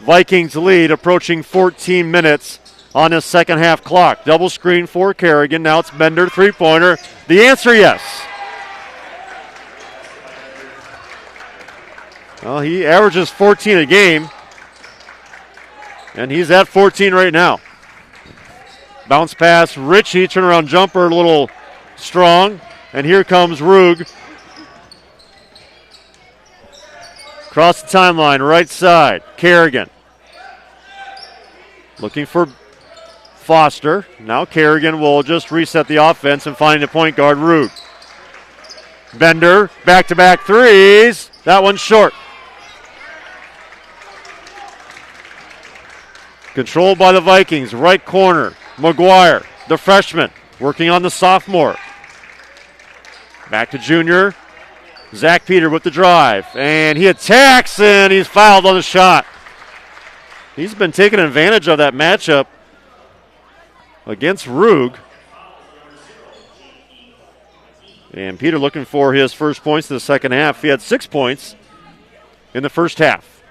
Vikings lead approaching 14 minutes on the second half clock. Double screen for Kerrigan. Now it's Bender, 3-pointer. The answer, yes. Well, he averages 14 a game, and he's at 14 right now. Bounce pass, Ritchie, turnaround jumper, a little strong, and here comes Rugg. Across the timeline, right side, Kerrigan. Looking for Foster. Now Kerrigan will just reset the offense and find the point guard, Rugg. Bender, back-to-back threes. That one's short. Controlled by the Vikings, right corner. McGuire, the freshman, working on the sophomore. Back to junior. Zach Peter with the drive. And he attacks, and he's fouled on the shot. He's been taking advantage of that matchup against Rugg. And Peter looking for his first points in the second half. He had 6 points in the first half.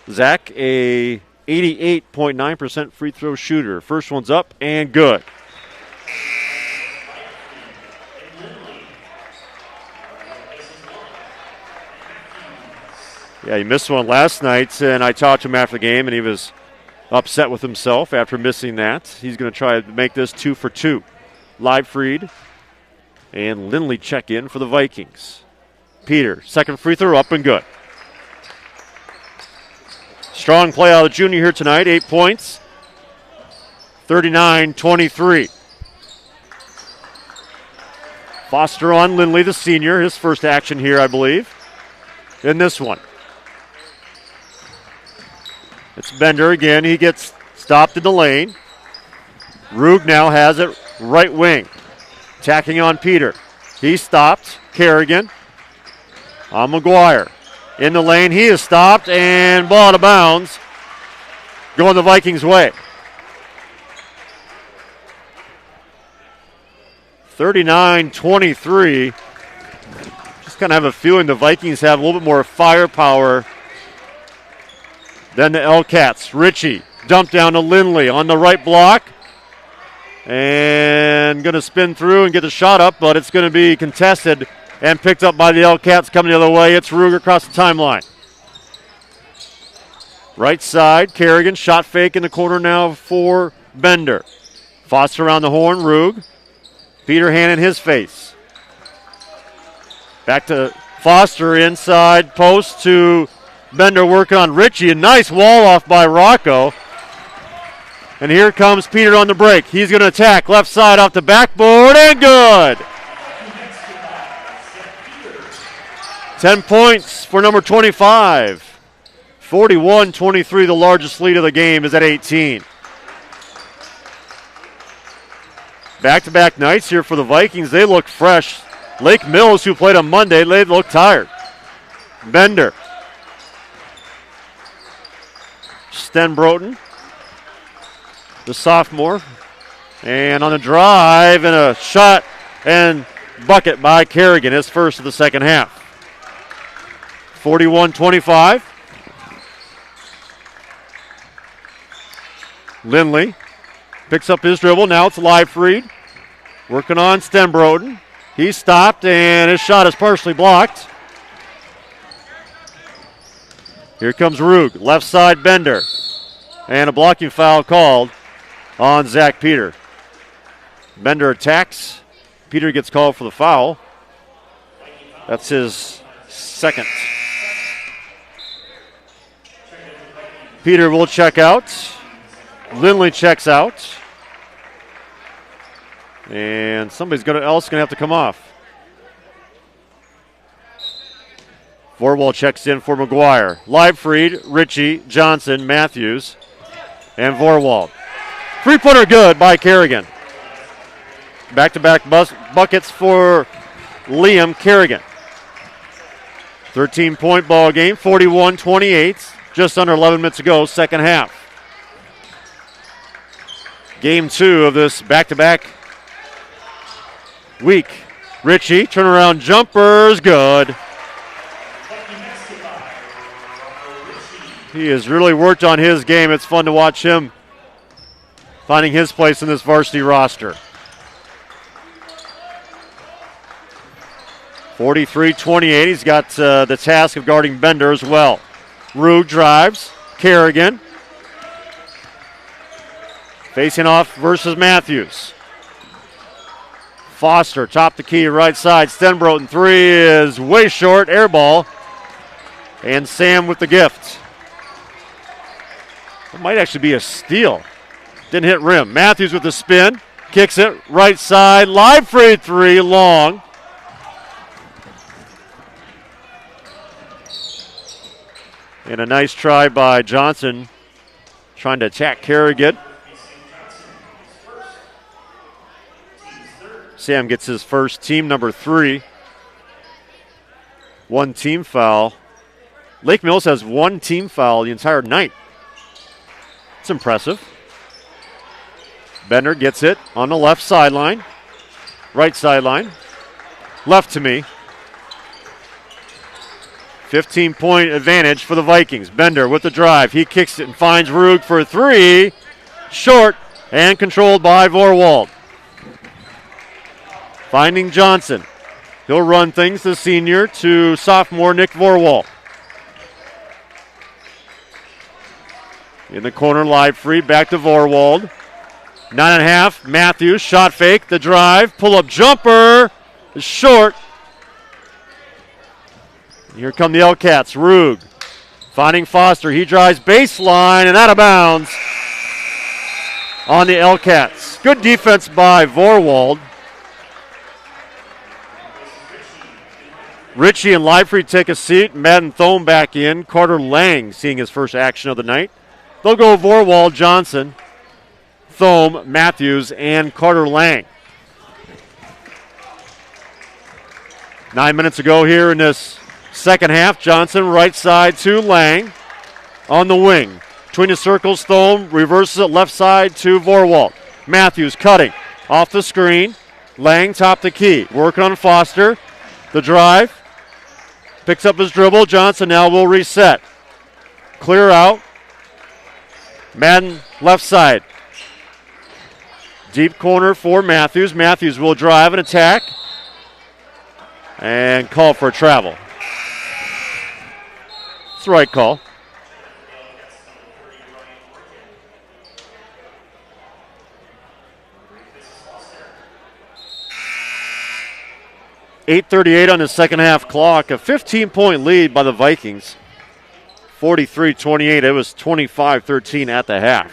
Zach, a 88.9% free throw shooter. First one's up and good. Yeah, he missed one last night, and I talked to him after the game, and he was upset with himself after missing that. He's going to try to make this 2 for 2. Liebfried and Lindley check in for the Vikings. Peter, second free throw, up and good. Strong play out of the junior here tonight, 8 points. 39-23. Foster on Lindley, the senior, his first action here, I believe, in this one. It's Bender again. He gets stopped in the lane. Rugg now has it right wing. Attacking on Peter. He stopped. Kerrigan on McGuire. In the lane. He is stopped and ball out of bounds. Going the Vikings' way. 39-23. Just kind of have a feeling the Vikings have a little bit more firepower than the L-Cats. Ritchie dumped down to Lindley on the right block. And going to spin through and get the shot up, but it's going to be contested and picked up by the L-Cats coming the other way. It's Rugg across the timeline. Right side, Kerrigan, shot fake in the corner now for Bender. Foster around the horn, Rugg. Peter hand in his face. Back to Foster inside post to Bender working on Ritchie. A nice wall off by Rocco. And here comes Peter on the break. He's going to attack left side off the backboard and good. 10 points for number 25. 41-23, the largest lead of the game is at 18. Back-to-back nights here for the Vikings. They look fresh Lake Mills, who played on Monday, they look tired. Bender. Stenbroten, the sophomore. And on the drive, and a shot and bucket by Kerrigan, his first of the second half. 41-25. Lindley picks up his dribble. Now it's Leifried working on Stenbroten. He stopped, and his shot is partially blocked. Here comes Rug, left side Bender. And a blocking foul called on Zach Peter. Bender attacks. Peter gets called for the foul. That's his second. Peter will check out. Lindley checks out. And somebody's else going to have to come off. Vorwald checks in for McGuire. Leifried, Ritchie, Johnson, Matthews, and Vorwald. Three-pointer good by Kerrigan. Back-to-back buckets for Liam Kerrigan. 13-point ball game, 41-28. Just under 11 minutes to go, second half. Game 2 of this back-to-back week. Ritchie, turnaround jumper's good. He has really worked on his game. It's fun to watch him finding his place in this varsity roster. 43-28. He's got the task of guarding Bender as well. Rug drives. Kerrigan. Facing off versus Matthews. Foster, top the key, right side. Stenbroten, three is way short. Air ball. And Sam with the gift. It might actually be a steal. Didn't hit rim. Matthews with the spin. Kicks it, right side. Leifried, three, long. And a nice try by Johnson, trying to attack Kerrigan. Sam gets his first, team number 3. One team foul. Lake Mills has one team foul the entire night. It's impressive. Bender gets it on the left sideline. Right sideline. Left to me. 15-point advantage for the Vikings. Bender with the drive. He kicks it and finds Rug for a three. Short and controlled by Vorwald. Finding Johnson. He'll run things, the senior, to sophomore Nick Vorwald. In the corner, Leifried, back to Vorwald. 9.5, Matthews, shot fake, the drive, pull-up jumper, is short. Here come the L-Cats, Rug finding Foster. He drives baseline and out of bounds on the L-Cats. Good defense by Vorwald. Ritchie and Leifried take a seat. Madden Thome back in. Carter Lang seeing his first action of the night. They'll go Vorwald, Johnson, Thome, Matthews, and Carter Lang. 9 minutes ago here in this second half. Johnson right side to Lang on the wing. Between the circles, Thome reverses it left side to Vorwald. Matthews cutting off the screen. Lang top the key. Working on Foster. The drive. Picks up his dribble. Johnson now will reset. Clear out. Madden left side. Deep corner for Matthews. Matthews will drive and attack. And call for a travel. It's the right call. .8:38 on the second half clock. A 15-point lead by the Vikings. 43-28. It was 25-13 at the half.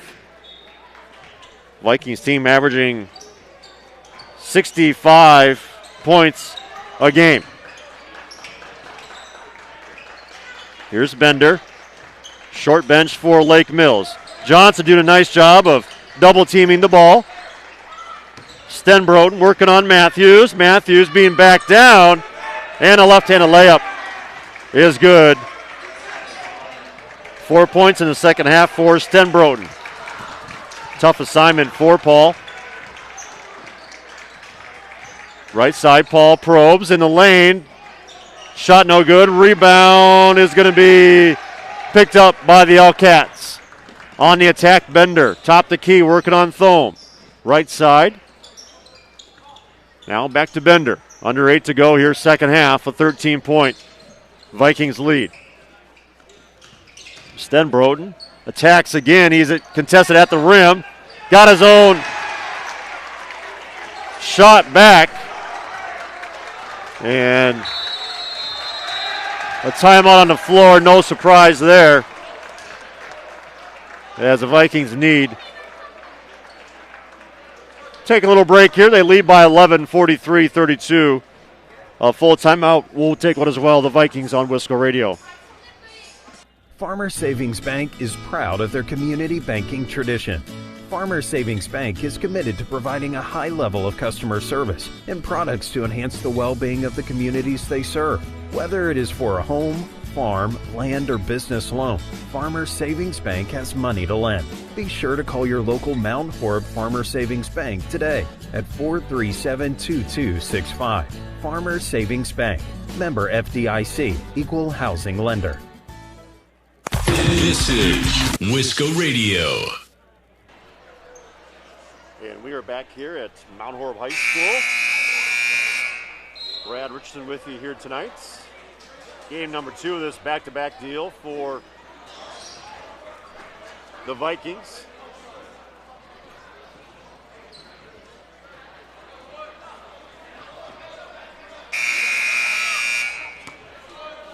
Vikings team averaging 65 points a game. Here's Bender. Short bench for Lake Mills. Johnson doing a nice job of double teaming the ball. Stenbroden working on Matthews. Matthews being backed down. And a left-handed layup is good. 4 points in the second half for Stenbroden. Tough assignment for Paul. Right side, Paul probes in the lane. Shot no good. Rebound is going to be picked up by the L-Cats. On the attack, Bender. Top the key, working on Thome. Right side. Now back to Bender. Under 8 to go here, second half. A 13-point Vikings lead. Stenbroden attacks again. He's contested at the rim. Got his own shot back. And a timeout on the floor. No surprise there. As the Vikings need. Take a little break here. They lead by 11, 43-32. A full timeout. We'll take one as well. The Vikings on Wisco Radio. Farmers Savings Bank is proud of their community banking tradition. Farmers Savings Bank is committed to providing a high level of customer service and products to enhance the well-being of the communities they serve. Whether it is for a home, farm, land, or business loan, Farmers Savings Bank has money to lend. Be sure to call your local Mount Horeb Farmers Savings Bank today at 437-2265. Farmers Savings Bank. Member FDIC. Equal housing lender. This is Wisco Radio. And we are back here at Mount Horeb High School. Brad Richardson with you here tonight. Game number 2 of this back-to-back deal for the Vikings.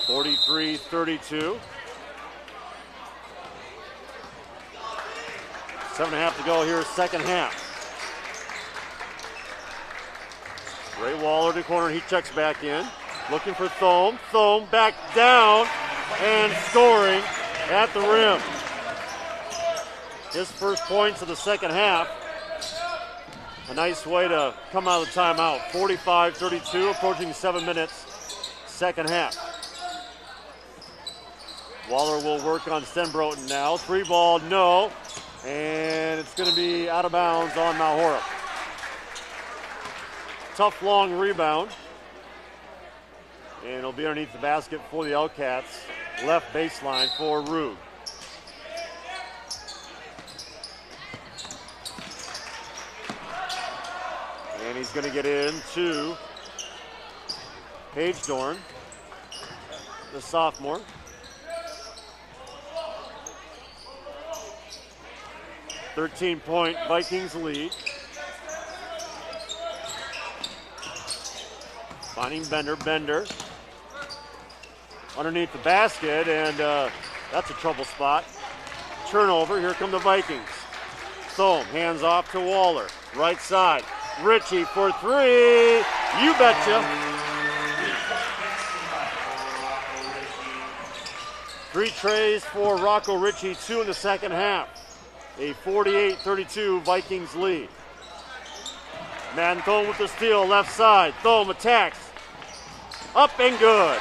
(43-32). 7.5 to go here, second half. Ray Waller to the corner, he checks back in. Looking for Thome. Thome back down and scoring at the rim. His first points of the second half. A nice way to come out of the timeout. 45-32, approaching 7 minutes, second half. Waller will work on Stenbroden now. 3-ball, no. And it's going to be out of bounds on Mount Horeb. Tough long rebound. And it'll be underneath the basket for the L-Cats. Left baseline for Rube. And he's going to get into Paige Dorn, the sophomore. .13 Vikings lead. Finding Bender. Bender underneath the basket, and that's a trouble spot. Turnover. Here come the Vikings. Thome hands off to Waller. Right side. Ritchie for 3. You betcha. 3 trays for Rocco Ritchie, 2 in the second half. A 48-32 Vikings lead. Madden Thome with the steal, left side. Thome attacks. Up and good.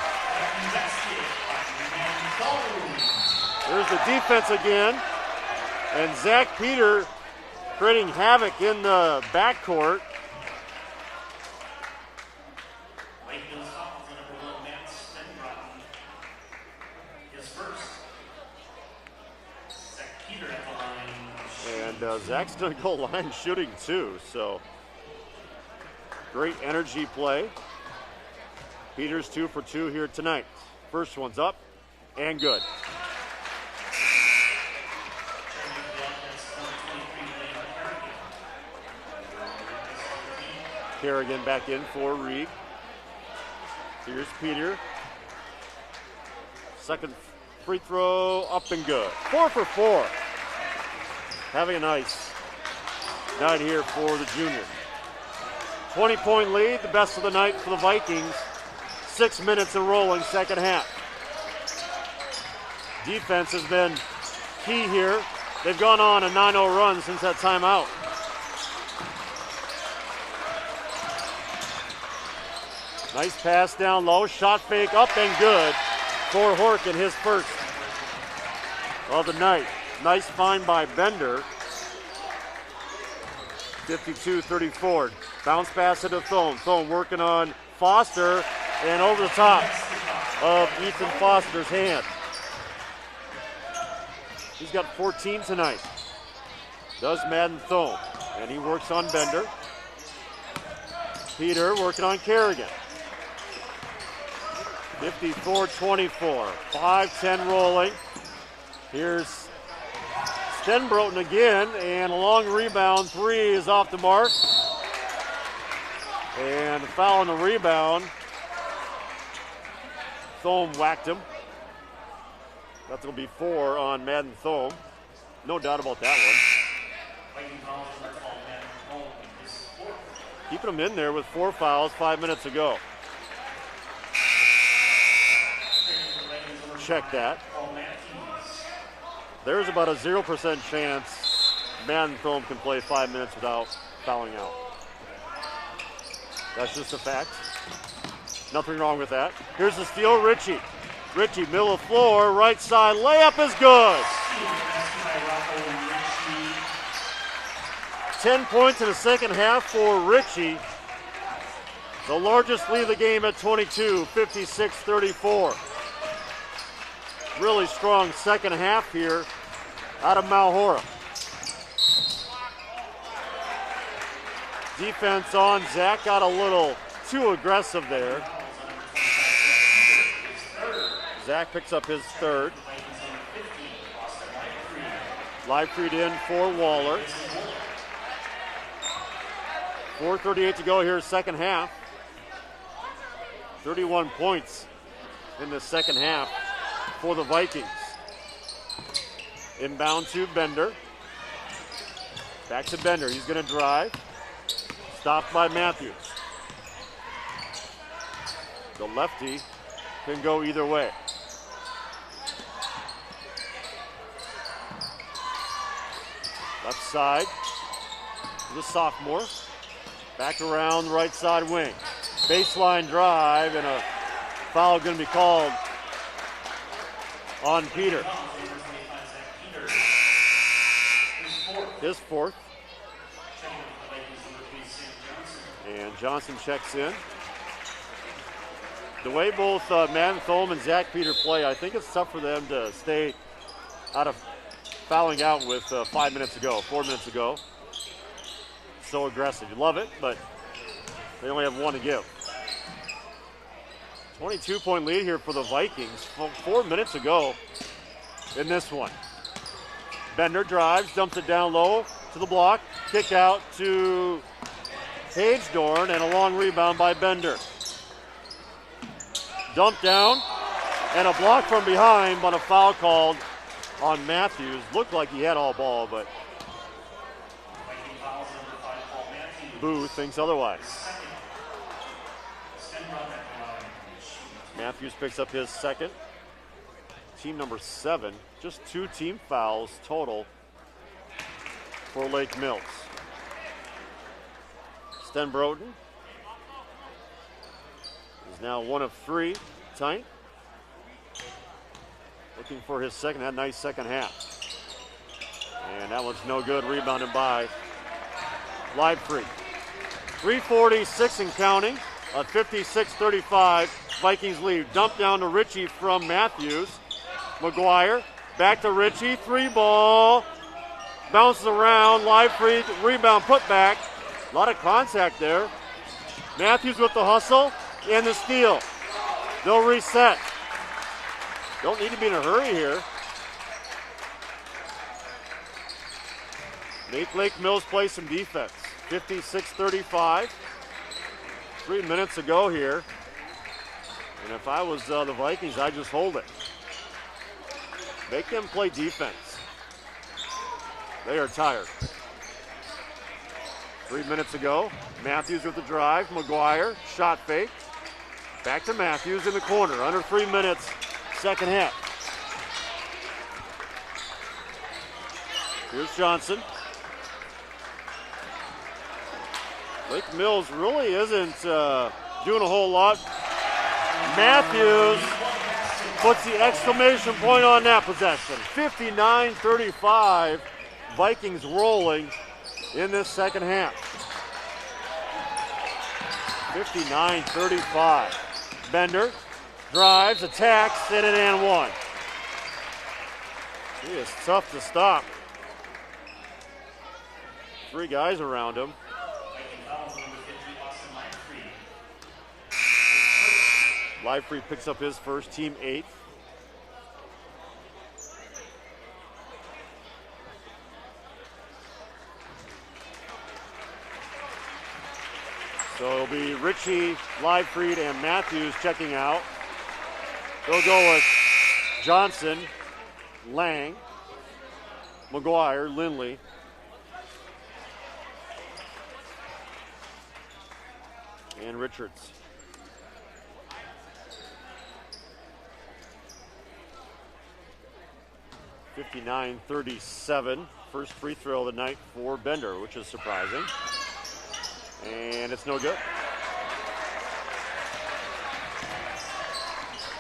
There's the defense again. And Zach Peter creating havoc in the backcourt. And Zach's going to go line shooting too, so great energy play. Peters 2 for 2 here tonight. First one's up and good. Kerrigan back in for Reed. Here's Peter. Second free throw, up and good. 4 for 4. Having a nice night here for the junior. 20-point lead, the best of the night for the Vikings. 6 minutes and rolling, second half. Defense has been key here. They've gone on a 9-0 run since that timeout. Nice pass down low. Shot fake up and good for Horkin, his first of the night. Nice find by Bender. 52-34. Bounce pass into Thome. Thome working on Foster and over the top of Ethan Foster's hand. He's got 14 tonight. Does Madden Thome. And he works on Bender. Peter working on Kerrigan. 54-24. 5-10 rolling. Here's Stenbroten again, and a long rebound. 3 is off the mark. And a foul on the rebound. Thome whacked him. That's going to be 4 on Madden Thome. No doubt about that one. Keeping him in there with 4 fouls, 5 minutes ago. Check that. There's about a 0% chance Madden Thome can play 5 minutes without fouling out. That's just a fact. Nothing wrong with that. Here's the steal, Ritchie. Ritchie, middle of floor, right side, layup is good. 10 points in the second half for Ritchie. The largest lead of the game at 22, 56-34. Really strong second half here out of Mount Horeb. Defense on. Zach got a little too aggressive there. Zach picks up his third. Leibfried in for Waller. 4:38 to go here, second half. 31 points in the second half for the Vikings. Inbound to Bender. Back to Bender. He's going to drive. Stopped by Matthews. The lefty can go either way. Left side to the sophomore. Back around the right side wing. Baseline drive, and a foul going to be called on Peter. His fourth. And Johnson checks in. The way both Madden Thome and Zach Peter play, I think it's tough for them to stay out of fouling out with 4 minutes ago. So aggressive. You love it, but they only have one to give. 22-point lead here for the Vikings. 4 minutes ago in this one. Bender drives, dumps it down low to the block. Kick out to Page Dorn, and a long rebound by Bender. Dump down, and a block from behind, but a foul called on Matthews. Looked like he had all ball, but Booth thinks otherwise. Matthews picks up his second. Team number 7. Just 2 team fouls total for Lake Mills. Stenbroten is now 1 of 3 tonight. Looking for his second. Had a nice second half. And that one's no good. Rebounded by Leibfried. 3:46 and counting. A 56-35 Vikings lead. Dump down to Ritchie from Matthews. McGuire back to Ritchie. 3 ball. Bounces around. Leibfried rebound put back. A lot of contact there. Matthews with the hustle and the steal. They'll reset. Don't need to be in a hurry here. Make Lake Mills play some defense. 56-35. 3 minutes ago here. And if I was the Vikings, I'd just hold it. Make them play defense. They are tired. 3 minutes ago, Matthews with the drive. McGuire, shot fake. Back to Matthews in the corner. Under 3 minutes, second half. Here's Johnson. Lake Mills really isn't doing a whole lot. Matthews puts the exclamation point on that possession. 59-35. Vikings rolling in this second half. 59-35. Bender drives, attacks, in it and one. He is tough to stop. 3 guys around him. Livefree picks up his first, team 8th. So it'll be Ritchie, Livefried, and Matthews checking out. They'll go with Johnson, Lang, McGuire, Lindley. And Richards. (59-37). First free throw of the night for Bender, which is surprising. And it's no good.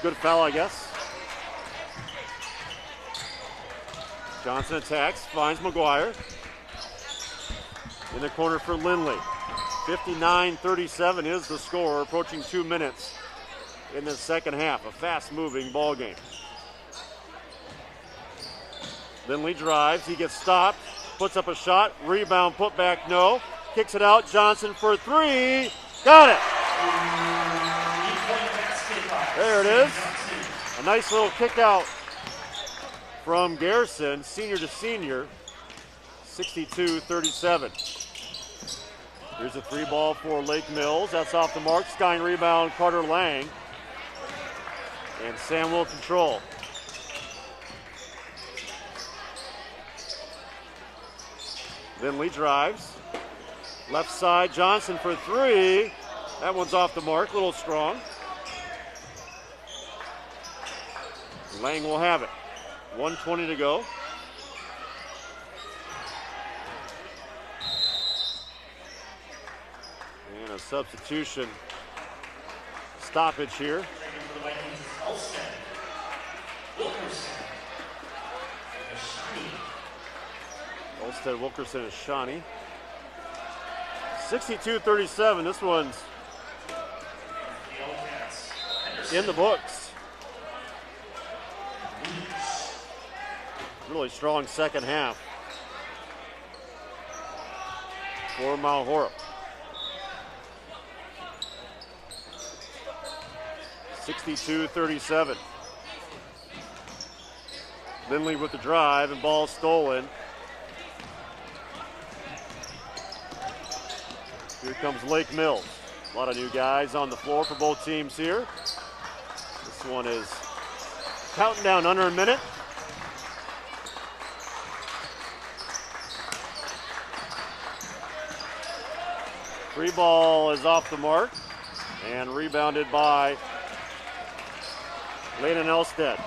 Good foul, I guess. Johnson attacks, finds McGuire. In the corner for Lindley. 59-37 is the score, approaching 2 minutes in the second half. A fast-moving ball game. Lindley drives, he gets stopped, puts up a shot, rebound, put back, no. Kicks it out, Johnson for 3, got it! There it is. A nice little kick out from Garrison, senior to senior, 62-37. Here's a 3 ball for Lake Mills, that's off the mark, skying rebound, Carter Lang, and Sam will control. Lindley drives. Left side, Johnson for 3. That one's off the mark, a little strong. Lang will have it. 1:20 to go. And a substitution stoppage here. Olstead, Wilkerson, and Shawnee. 62-37. This one's in the books. Really strong second half for Mount Horeb. 62-37. Lindley with the drive and ball stolen. Here comes Lake Mills. A lot of new guys on the floor for both teams here. This one is counting down under a minute. Free ball is off the mark and rebounded by Layden Elstead.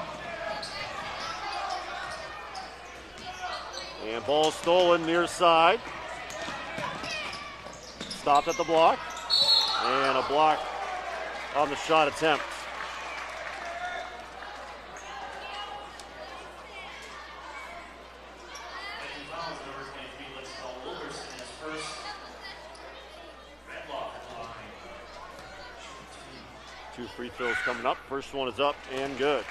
And ball stolen near side. Stopped at the block. And a block on the shot attempt. Two free throws coming up. First one is up and good.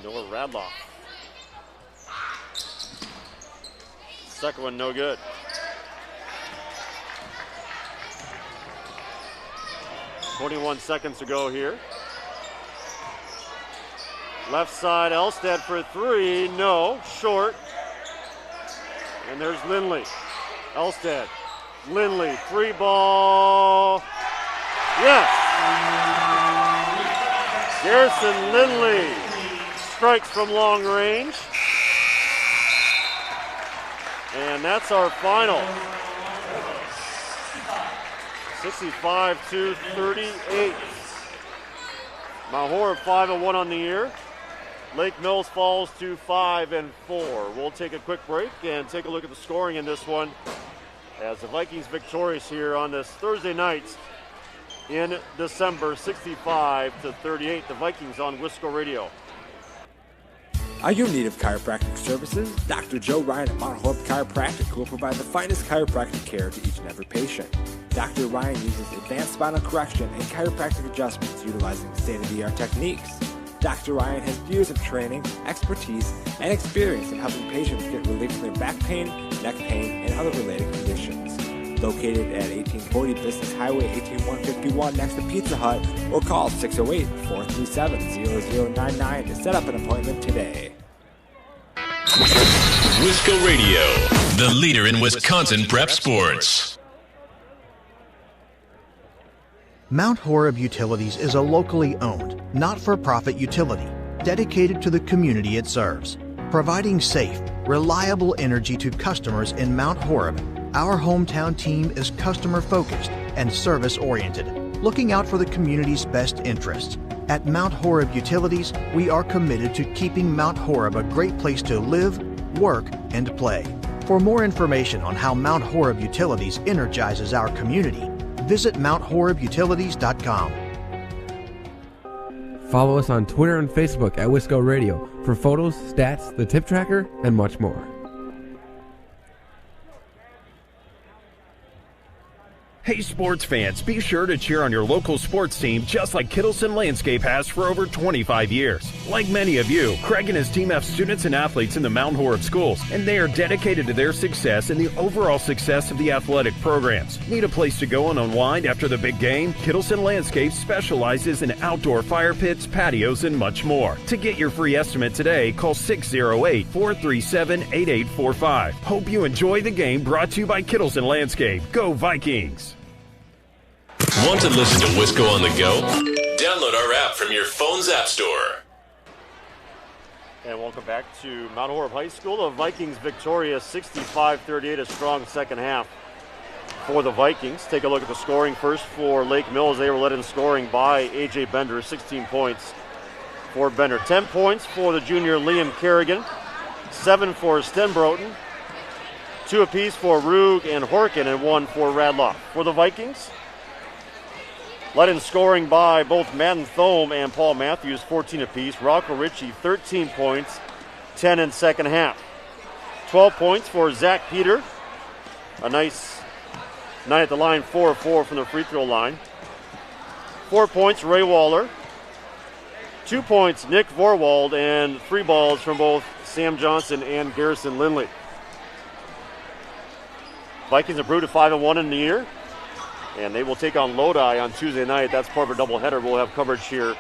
Noah Radloff. Second one no good. .21 seconds to go here. Left side, Elstead for 3. No, short. And there's Lindley. Elstead. Lindley, 3 ball. Yes! Garrison Lindley strikes from long range. And that's our final. 65-38. Mount Horeb 5-1 on the year. Lake Mills falls to 5-4. We'll take a quick break and take a look at the scoring in this one as the Vikings victorious here on this Thursday night in December, 65-38. The Vikings on Wisco Radio. Are you in need of chiropractic services? Dr. Joe Ryan at Mount Horeb Chiropractic will provide the finest chiropractic care to each and every patient. Dr. Ryan uses advanced spinal correction and chiropractic adjustments utilizing state-of-the-art techniques. Dr. Ryan has years of training, expertise, and experience in helping patients get relief from their back pain, neck pain, and other related conditions. Located at 1840 Business Highway 18151 next to Pizza Hut, or call 608-437-0099 to set up an appointment today. Wisco Radio, the leader in Wisconsin prep sports. Mount Horeb Utilities is a locally owned, not-for-profit utility dedicated to the community it serves. Providing safe, reliable energy to customers in Mount Horeb, our hometown team is customer-focused and service-oriented, looking out for the community's best interests. At Mount Horeb Utilities, we are committed to keeping Mount Horeb a great place to live, work, and play. For more information on how Mount Horeb Utilities energizes our community, visit MountHorebUtilities.com. Follow us on Twitter and Facebook at Wisco Radio for photos, stats, the tip tracker, and much more. Hey sports fans, be sure to cheer on your local sports team just like Kittleson Landscape has for over 25 years. Like many of you, Craig and his team have students and athletes in the Mount Horeb schools, and they are dedicated to their success and the overall success of the athletic programs. Need a place to go and unwind after the big game? Kittleson Landscape specializes in outdoor fire pits, patios, and much more. To get your free estimate today, call 608-437-8845. Hope you enjoy the game, brought to you by Kittleson Landscape. Go Vikings! Want to listen to Wisco on the go? Download our app from your phone's app store. And welcome back to Mount Horeb High School. The Vikings victorious 65-38, a strong second half for the Vikings. Take a look at the scoring first for Lake Mills. They were led in scoring by A.J. Bender, 16 points for Bender. 10 points for the junior Liam Kerrigan, 7 for Stenbroten, 2 apiece for Rug and Horkin, and 1 for Radloff. For the Vikings, led in scoring by both Madden Thome and Paul Matthews, 14 apiece. Rocco Ritchie, 13 points, 10 in second half. 12 points for Zach Peter. A nice night at the line, 4 of 4 from the free throw line. 4 points, Ray Waller. 2 points, Nick Vorwald, and 3 balls from both Sam Johnson and Garrison Lindley. Vikings improved to 5-1 in the year, and they will take on Lodi on Tuesday night. That's part of a doubleheader. We'll have coverage here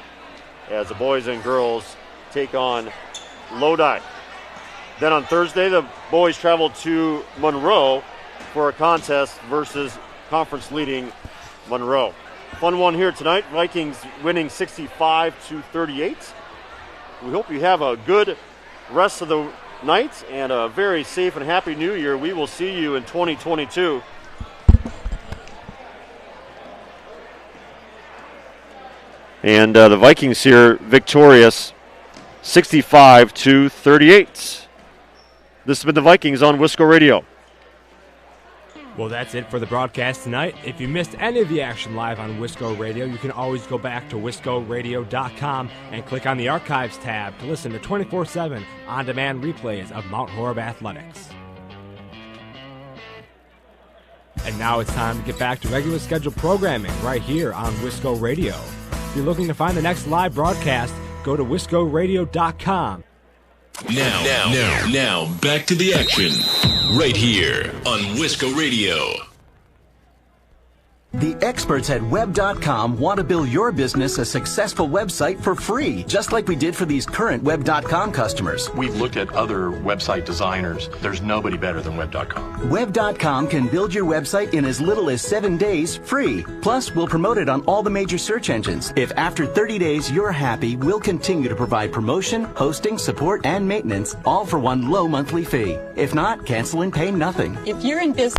as the boys and girls take on Lodi. Then on Thursday, the boys travel to Monroe for a contest versus conference-leading Monroe. Fun one here tonight. Vikings winning 65-38. We hope you have a good rest of the night and a very safe and happy new year. We will see you in 2022. And the Vikings here victorious 65-38. This has been the Vikings on Wisco Radio. Well, that's it for the broadcast tonight. If you missed any of the action live on Wisco Radio, you can always go back to wiscoradio.com and click on the Archives tab to listen to 24/7 on-demand replays of Mount Horeb Athletics. And now it's time to get back to regular scheduled programming right here on Wisco Radio. If you're looking to find the next live broadcast, go to wiscoradio.com. Now, back to the action. Right here on Wisco Radio. The experts at Web.com want to build your business a successful website for free, just like we did for these current Web.com customers. We've looked at other website designers. There's nobody better than Web.com. Web.com can build your website in as little as 7 days free. Plus, we'll promote it on all the major search engines. If after 30 days you're happy, we'll continue to provide promotion, hosting, support, and maintenance, all for one low monthly fee. If not, cancel and pay nothing. If you're in business